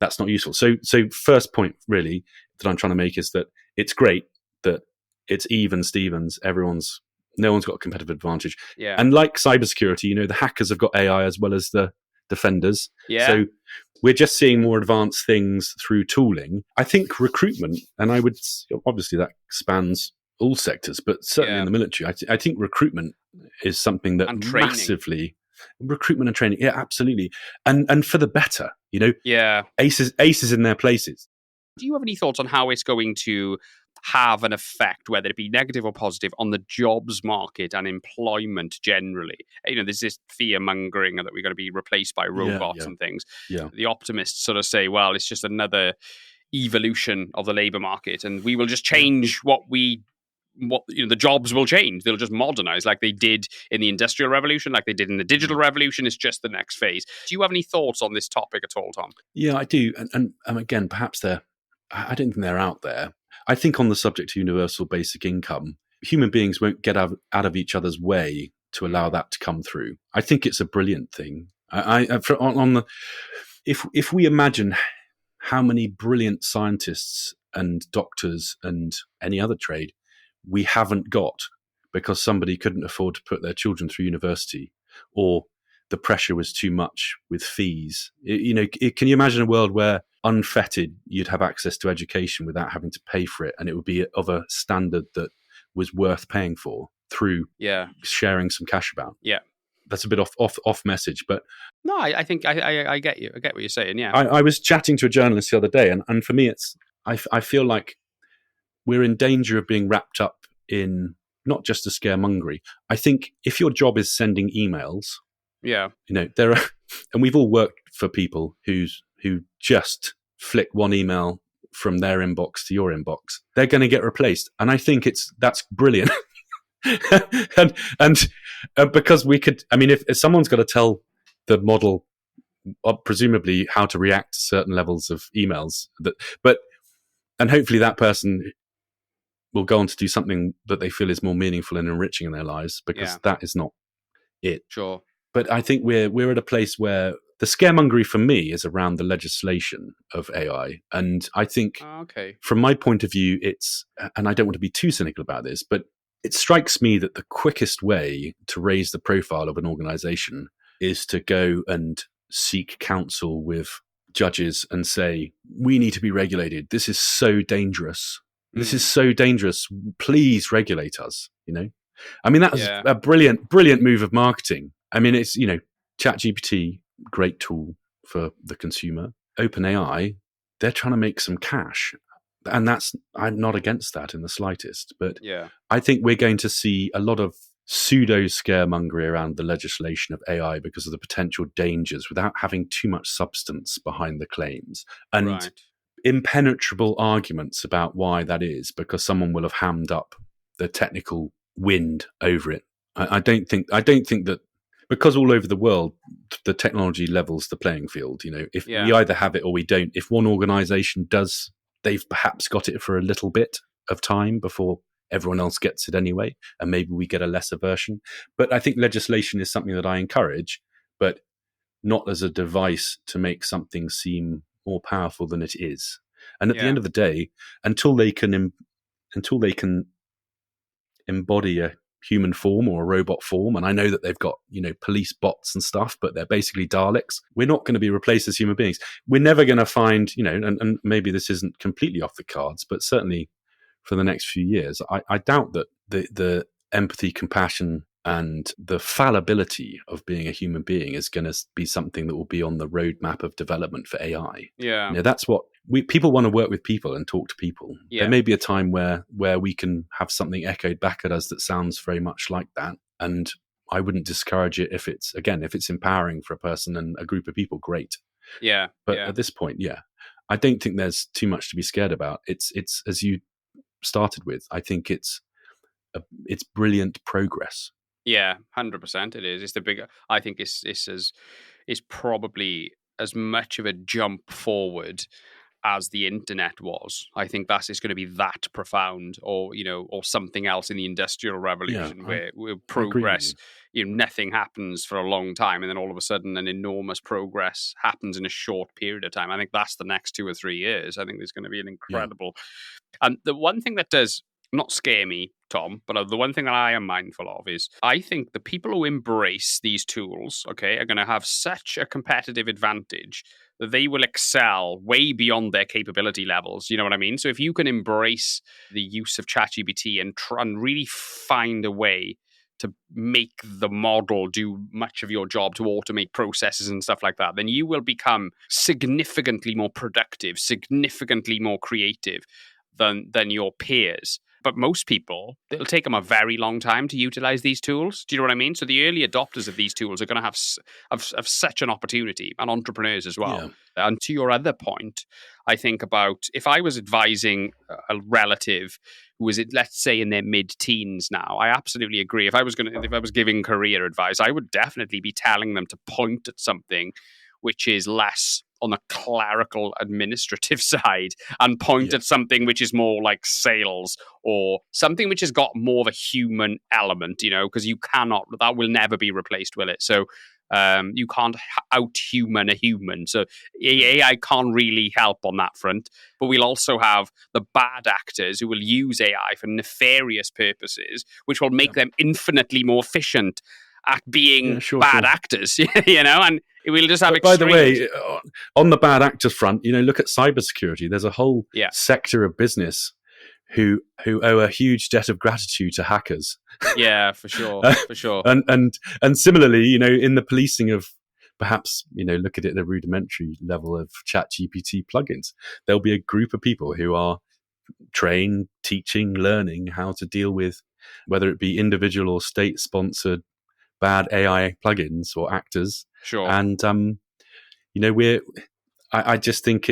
that's not useful. So first point really that I'm trying to make is that it's great that it's even Stevens. No one's got a competitive advantage. Yeah. And like cybersecurity, the hackers have got AI as well as the defenders. Yeah. So we're just seeing more advanced things through tooling. I think recruitment, and obviously that spans all sectors, but certainly in the military, I think recruitment is something that massively recruitment and training. Yeah, absolutely. And for the better, aces in their places. Do you have any thoughts on how it's going to have an effect, whether it be negative or positive, on the jobs market and employment generally? There's this fear-mongering that we're going to be replaced by robots and things. Yeah. The optimists sort of say, well, it's just another evolution of the labor market and we will just change the jobs will change. They'll just modernize like they did in the Industrial Revolution, like they did in the Digital Revolution. It's just the next phase. Do you have any thoughts on this topic at all, Tom? Yeah, I do. And again, perhaps I don't think they're out there. I think on the subject of universal basic income, human beings won't get out of each other's way to allow that to come through. I think it's a brilliant thing. If we imagine how many brilliant scientists and doctors and any other trade we haven't got because somebody couldn't afford to put their children through university, or the pressure was too much with fees. Can you imagine a world where unfettered you'd have access to education without having to pay for it, and it would be of a standard that was worth paying for through sharing some cash about? Yeah. That's a bit off message, but no, I think I get you. I get what you're saying. Yeah. I was chatting to a journalist the other day, and for me, I feel like we're in danger of being wrapped up in not just a scaremongery. I think if your job is sending emails, there are, and we've all worked for people who just flick one email from their inbox to your inbox, they're going to get replaced, and I think that's brilliant. and because we could, if someone's got to tell the model, presumably how to react to certain levels of emails, and hopefully that person will go on to do something that they feel is more meaningful and enriching in their lives, because that is not it. Sure. But I think we're at a place where the scaremongery for me is around the legislation of AI. And I think from my point of view, and I don't want to be too cynical about this, but it strikes me that the quickest way to raise the profile of an organization is to go and seek counsel with judges and say, we need to be regulated. This is so dangerous. This is so dangerous. Please regulate us. That was a brilliant move of marketing. It's, ChatGPT, great tool for the consumer. OpenAI, they're trying to make some cash. And I'm not against that in the slightest. But I think we're going to see a lot of pseudo scaremongery around the legislation of AI because of the potential dangers without having too much substance behind the claims. And impenetrable arguments about why that is, because someone will have hammed up the technical wind over it. I don't think that, because all over the world the technology levels the playing field. If we either have it or we don't. If one organization does, they've perhaps got it for a little bit of time before everyone else gets it anyway, and maybe we get a lesser version. But I think legislation is something that I encourage, but not as a device to make something seem more powerful than it is. And at the end of the day, until they can embody a human form or a robot form, and I know that they've got, police bots and stuff, but they're basically Daleks. We're not going to be replaced as human beings. We're never going to find, and maybe this isn't completely off the cards, but certainly for the next few years, I doubt that the empathy, compassion, and the fallibility of being a human being is going to be something that will be on the roadmap of development for AI. Yeah. That's what people want to work with people and talk to people. Yeah. There may be a time where we can have something echoed back at us that sounds very much like that. And I wouldn't discourage it if it's empowering for a person and a group of people, great. Yeah. But at this point, I don't think there's too much to be scared about. It's as you started with, I think it's brilliant progress. Yeah, 100% it is. It's the bigger. I think it's probably as much of a jump forward as the internet was. I think it's going to be that profound, or something else in the Industrial Revolution, where progress, nothing happens for a long time, and then all of a sudden an enormous progress happens in a short period of time. I think that's the next 2 or 3 years. I think there's going to be an incredible. And the one thing that does not scare me, Tom, but the one thing that I am mindful of is I think the people who embrace these tools, are going to have such a competitive advantage that they will excel way beyond their capability levels. You know what I mean? So if you can embrace the use of ChatGPT and try and really find a way to make the model do much of your job, to automate processes and stuff like that, then you will become significantly more productive, significantly more creative than your peers. But most people, it'll take them a very long time to utilize these tools. Do you know what I mean? So the early adopters of these tools are going to have such an opportunity, and entrepreneurs as well. Yeah. And to your other point, I think about if I was advising a relative who was, let's say, in their mid-teens now, I absolutely agree. If I was giving career advice, I would definitely be telling them to point at something which is less on the clerical administrative side and point at something which is more like sales, or something which has got more of a human element, because that will never be replaced, will it? So you can't out-human a human. So AI can't really help on that front. But we'll also have the bad actors who will use AI for nefarious purposes, which will make them infinitely more efficient at being bad actors, and we'll just have extremes. By the way, on the bad actors front, look at cybersecurity. There's a whole sector of business who owe a huge debt of gratitude to hackers. Yeah, for sure, for sure. And similarly, in the policing of perhaps, look at it at a rudimentary level of ChatGPT plugins, there'll be a group of people who are trained, teaching, learning how to deal with, whether it be individual or state-sponsored bad AI plugins or actors. Sure. And, I just think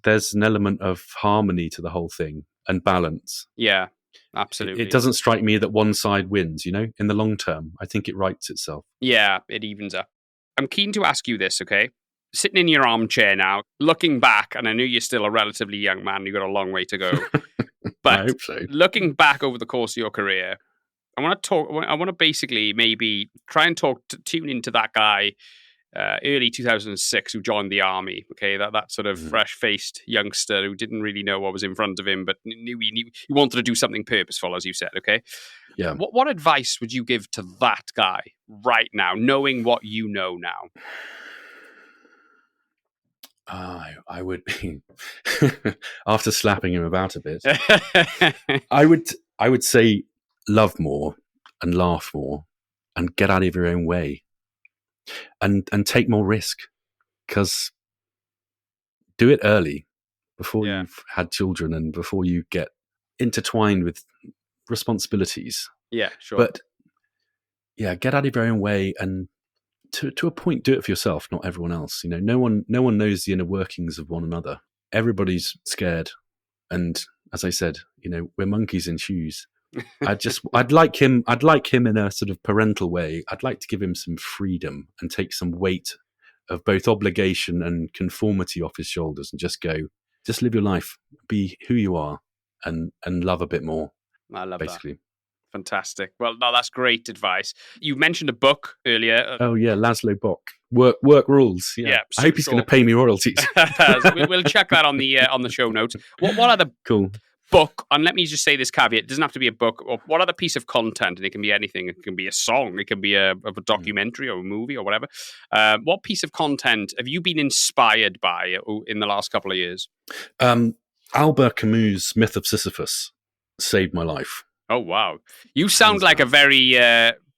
there's an element of harmony to the whole thing and balance. Yeah, absolutely. It doesn't strike me that one side wins, in the long term. I think it rights itself. Yeah, it evens up. I'm keen to ask you this, okay? Sitting in your armchair now, looking back, and I know you're still a relatively young man, you've got a long way to go. But I hope so. Looking back over the course of your career, I want to basically maybe try and tune into that guy early 2006 who joined the army. Okay, that sort of fresh-faced youngster who didn't really know what was in front of him, but knew he wanted to do something purposeful, as you said. Okay, yeah. What advice would you give to that guy right now, knowing what you know now? I would be after slapping him about a bit. I would say, love more and laugh more and get out of your own way and take more risk, because do it early before you've had children and before you get intertwined with responsibilities. Yeah, sure. But get out of your own way, and to a point, do it for yourself, not everyone else. No one knows the inner workings of one another. Everybody's scared, and as I said, we're monkeys in shoes. I'd like him in a sort of parental way. I'd like to give him some freedom and take some weight of both obligation and conformity off his shoulders, and just live your life, be who you are, and love a bit more. I love that. basically. Fantastic. Well, no, that's great advice. You mentioned a book earlier. Oh yeah, Laszlo Bock. Work rules. Yeah. I hope he's going to pay me royalties. We'll check that on the show notes. What other Cool. book? And let me just say this caveat: it doesn't have to be a book. Or what other piece of content? And it can be anything. It can be a song. It can be a documentary or a movie or whatever. What piece of content have you been inspired by in the last couple of years? Albert Camus' Myth of Sisyphus saved my life. Oh wow! You sound like a very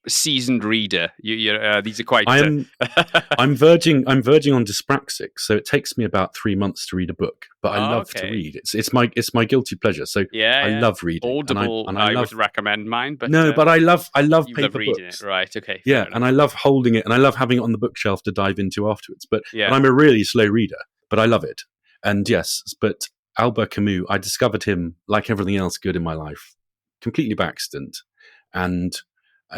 seasoned reader. These are quite. I'm verging on dyspraxic, so it takes me about 3 months to read a book. But I love to read. It's my guilty pleasure. So I love reading. Audible, and I would recommend mine, but but I love paper books. It. Right? Okay. Yeah, and I love holding it, and I love having it on the bookshelf to dive into afterwards. But I'm a really slow reader, but I love it. And yes, but Albert Camus, I discovered him like everything else good in my life, completely by accident, and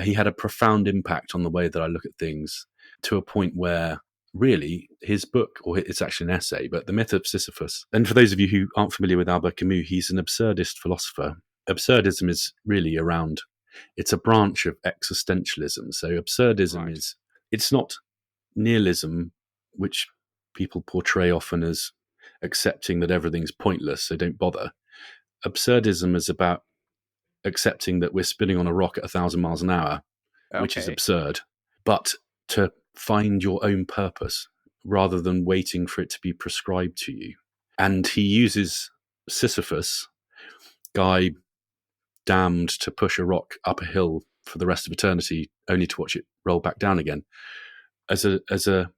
he had a profound impact on the way that I look at things, to a point where really his book, or it's actually an essay, but The Myth of Sisyphus. And for those of you who aren't familiar with Albert Camus, he's an absurdist philosopher. Absurdism is really it's a branch of existentialism. So absurdism it's not nihilism, which people portray often as accepting that everything's pointless, so don't bother. Absurdism is about accepting that we're spinning on a rock at 1,000 miles an hour, which is absurd, but to find your own purpose rather than waiting for it to be prescribed to you. And he uses Sisyphus, guy damned to push a rock up a hill for the rest of eternity, only to watch it roll back down again, as a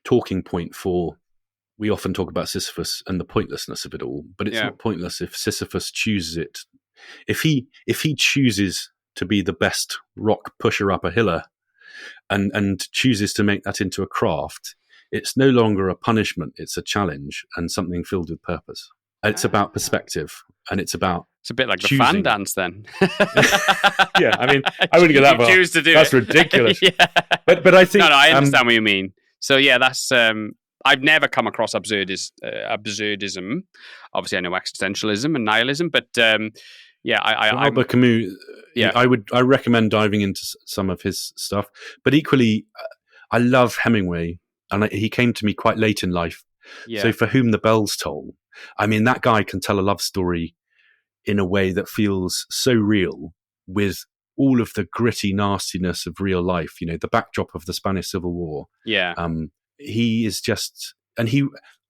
talking point for. We often talk about Sisyphus and the pointlessness of it all, but it's not pointless if Sisyphus chooses it. If he chooses to be the best rock pusher up a hiller and chooses to make that into a craft, it's no longer a punishment, it's a challenge and something filled with purpose. It's about perspective, and it's about It's a bit like choosing. The fan dance then. Yeah, I mean, I wouldn't go that far. Choose to do That's it. ridiculous. Yeah. But I think... No, I understand what you mean. So yeah, that's... I've never come across absurdism. Obviously, I know existentialism and nihilism, but Albert Camus. I recommend diving into some of his stuff. But equally, I love Hemingway, and he came to me quite late in life. Yeah. So, For Whom the Bells Toll. I mean, that guy can tell a love story in a way that feels so real, with all of the gritty nastiness of real life. You know, the backdrop of the Spanish Civil War. Yeah. He is just, and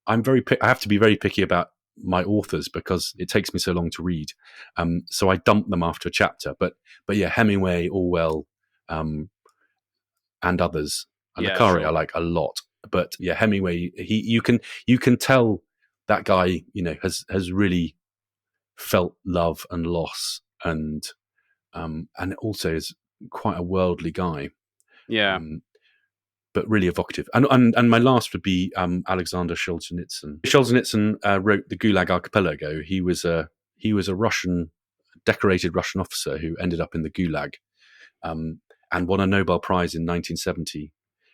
I have to be very picky about my authors because it takes me so long to read. So I dump them after a chapter, but yeah, Hemingway, Orwell, and others, and Akari I like a lot, but yeah, Hemingway, you can tell that guy, has really felt love and loss, and also is quite a worldly guy. Yeah. But really evocative. And my last would be Alexander Solzhenitsyn. Solzhenitsyn wrote The Gulag Archipelago. He was a decorated Russian officer who ended up in the Gulag, and won a Nobel Prize in 1970,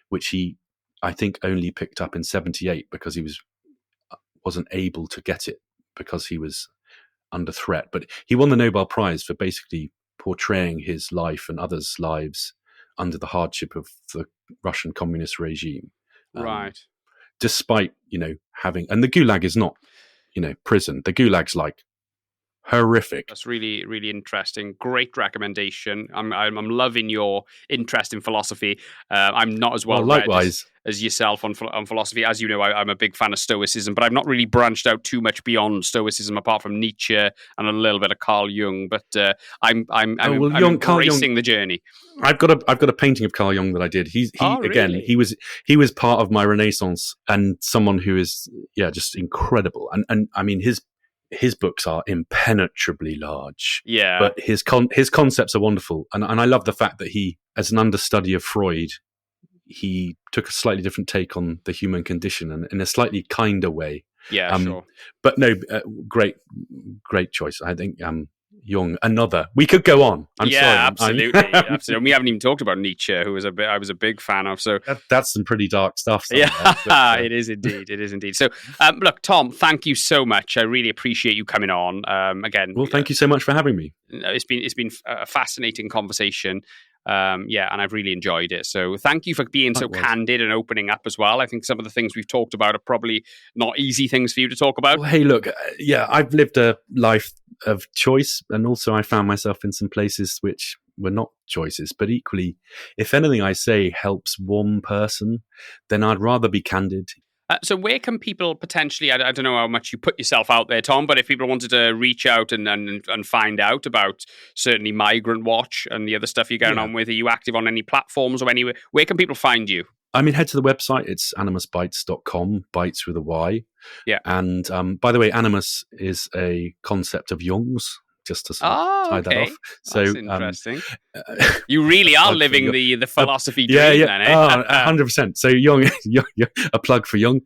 which he, I think, only picked up in 1978 because he wasn't able to get it because he was under threat. But he won the Nobel Prize for basically portraying his life and others' lives under the hardship of the Russian communist regime. Right. Despite, having... And the Gulag is not, prison. The Gulag's like horrific. That's really, really interesting. Great recommendation. I'm loving your interest in philosophy. I'm not as well read as yourself on philosophy. As you know, I'm a big fan of Stoicism, but I've not really branched out too much beyond Stoicism, apart from Nietzsche and a little bit of Carl Jung. But I'm embracing the journey. I've got a painting of Carl Jung that I did. Again, he was part of my Renaissance, and someone who is just incredible. And I mean his books are impenetrably large. Yeah. But his concepts are wonderful. And I love the fact that he, as an understudy of Freud, he took a slightly different take on the human condition, and in a slightly kinder way. Yeah, sure. But no, great choice. I think, Jung, another. We could go on. I'm sorry. Absolutely. Absolutely. We haven't even talked about Nietzsche, who I was a big fan of. So that's some pretty dark stuff. It is indeed. It is indeed. So, look, Tom, thank you so much. I really appreciate you coming on. Again, well, thank you so much for having me. It's been a fascinating conversation. And I've really enjoyed it. So thank you for being so candid and opening up as well. I think some of the things we've talked about are probably not easy things for you to talk about. Well, hey, look, I've lived a life of choice, and also I found myself in some places which were not choices. But equally, if anything I say helps one person, then I'd rather be candid. So where can people potentially, I don't know how much you put yourself out there, Tom, but if people wanted to reach out and find out about certainly Migrant Watch and the other stuff you're going on with, are you active on any platforms or anywhere? Where can people find you? I mean, head to the website. It's animusbytes.com, bytes with a Y. Yeah. And by the way, Animus is a concept of Jung's, just to sort of tie that off. So that's interesting. You really are living the philosophy dream then, eh? 100%. So Jung, a plug for Jung.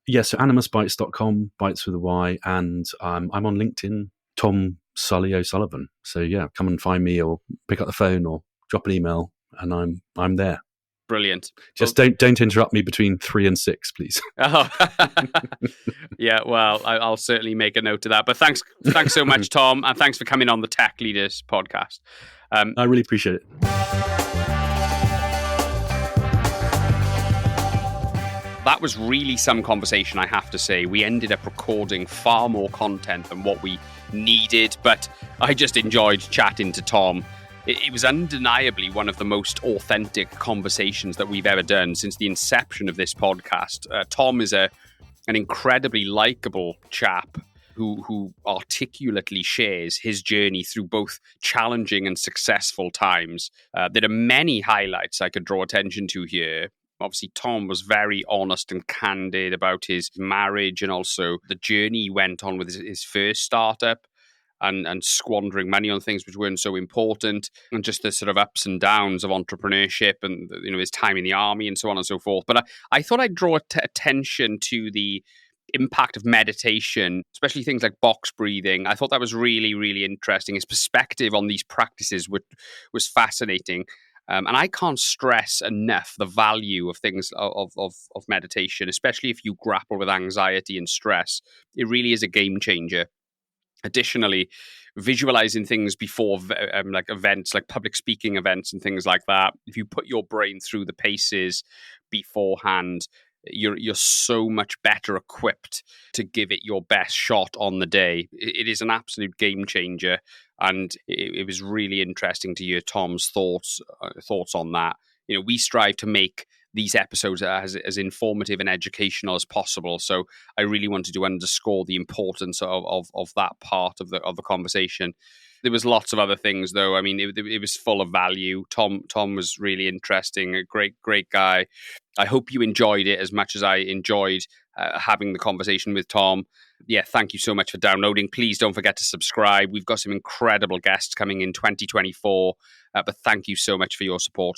Yeah, so animusbytes.com, bytes with a Y. And I'm on LinkedIn, Tom Sully O'Sullivan. So yeah, come and find me or pick up the phone or drop an email and I'm there. Brilliant. Just don't interrupt me between 3 and 6, please. Oh. Yeah, well, I'll certainly make a note of that. But thanks so much, Tom, and thanks for coming on the Tech Leaders podcast. I really appreciate it. That was really some conversation, I have to say. We ended up recording far more content than what we needed, but I just enjoyed chatting to Tom. It was undeniably one of the most authentic conversations that we've ever done since the inception of this podcast. Tom is an incredibly likable chap who articulately shares his journey through both challenging and successful times. There are many highlights I could draw attention to here. Obviously, Tom was very honest and candid about his marriage and also the journey he went on with his first startup. And squandering money on things which weren't so important, and just the sort of ups and downs of entrepreneurship and his time in the army and so on and so forth. But I thought I'd draw attention to the impact of meditation, especially things like box breathing. I thought that was really, really interesting. His perspective on these practices was fascinating. And I can't stress enough the value of things of meditation, especially if you grapple with anxiety and stress. It really is a game changer. Additionally, visualizing things before like events, like public speaking events and things like that, if you put your brain through the paces beforehand, you're so much better equipped to give it your best shot on the day. It is an absolute game changer, and it was really interesting to hear Tom's thoughts on that. We strive to make these episodes as informative and educational as possible. So I really wanted to underscore the importance of that part of the conversation. There was lots of other things, though. I mean, it was full of value. Tom was really interesting, a great guy. I hope you enjoyed it as much as I enjoyed having the conversation with Tom. Yeah, thank you so much for downloading. Please don't forget to subscribe. We've got some incredible guests coming in 2024, but thank you so much for your support.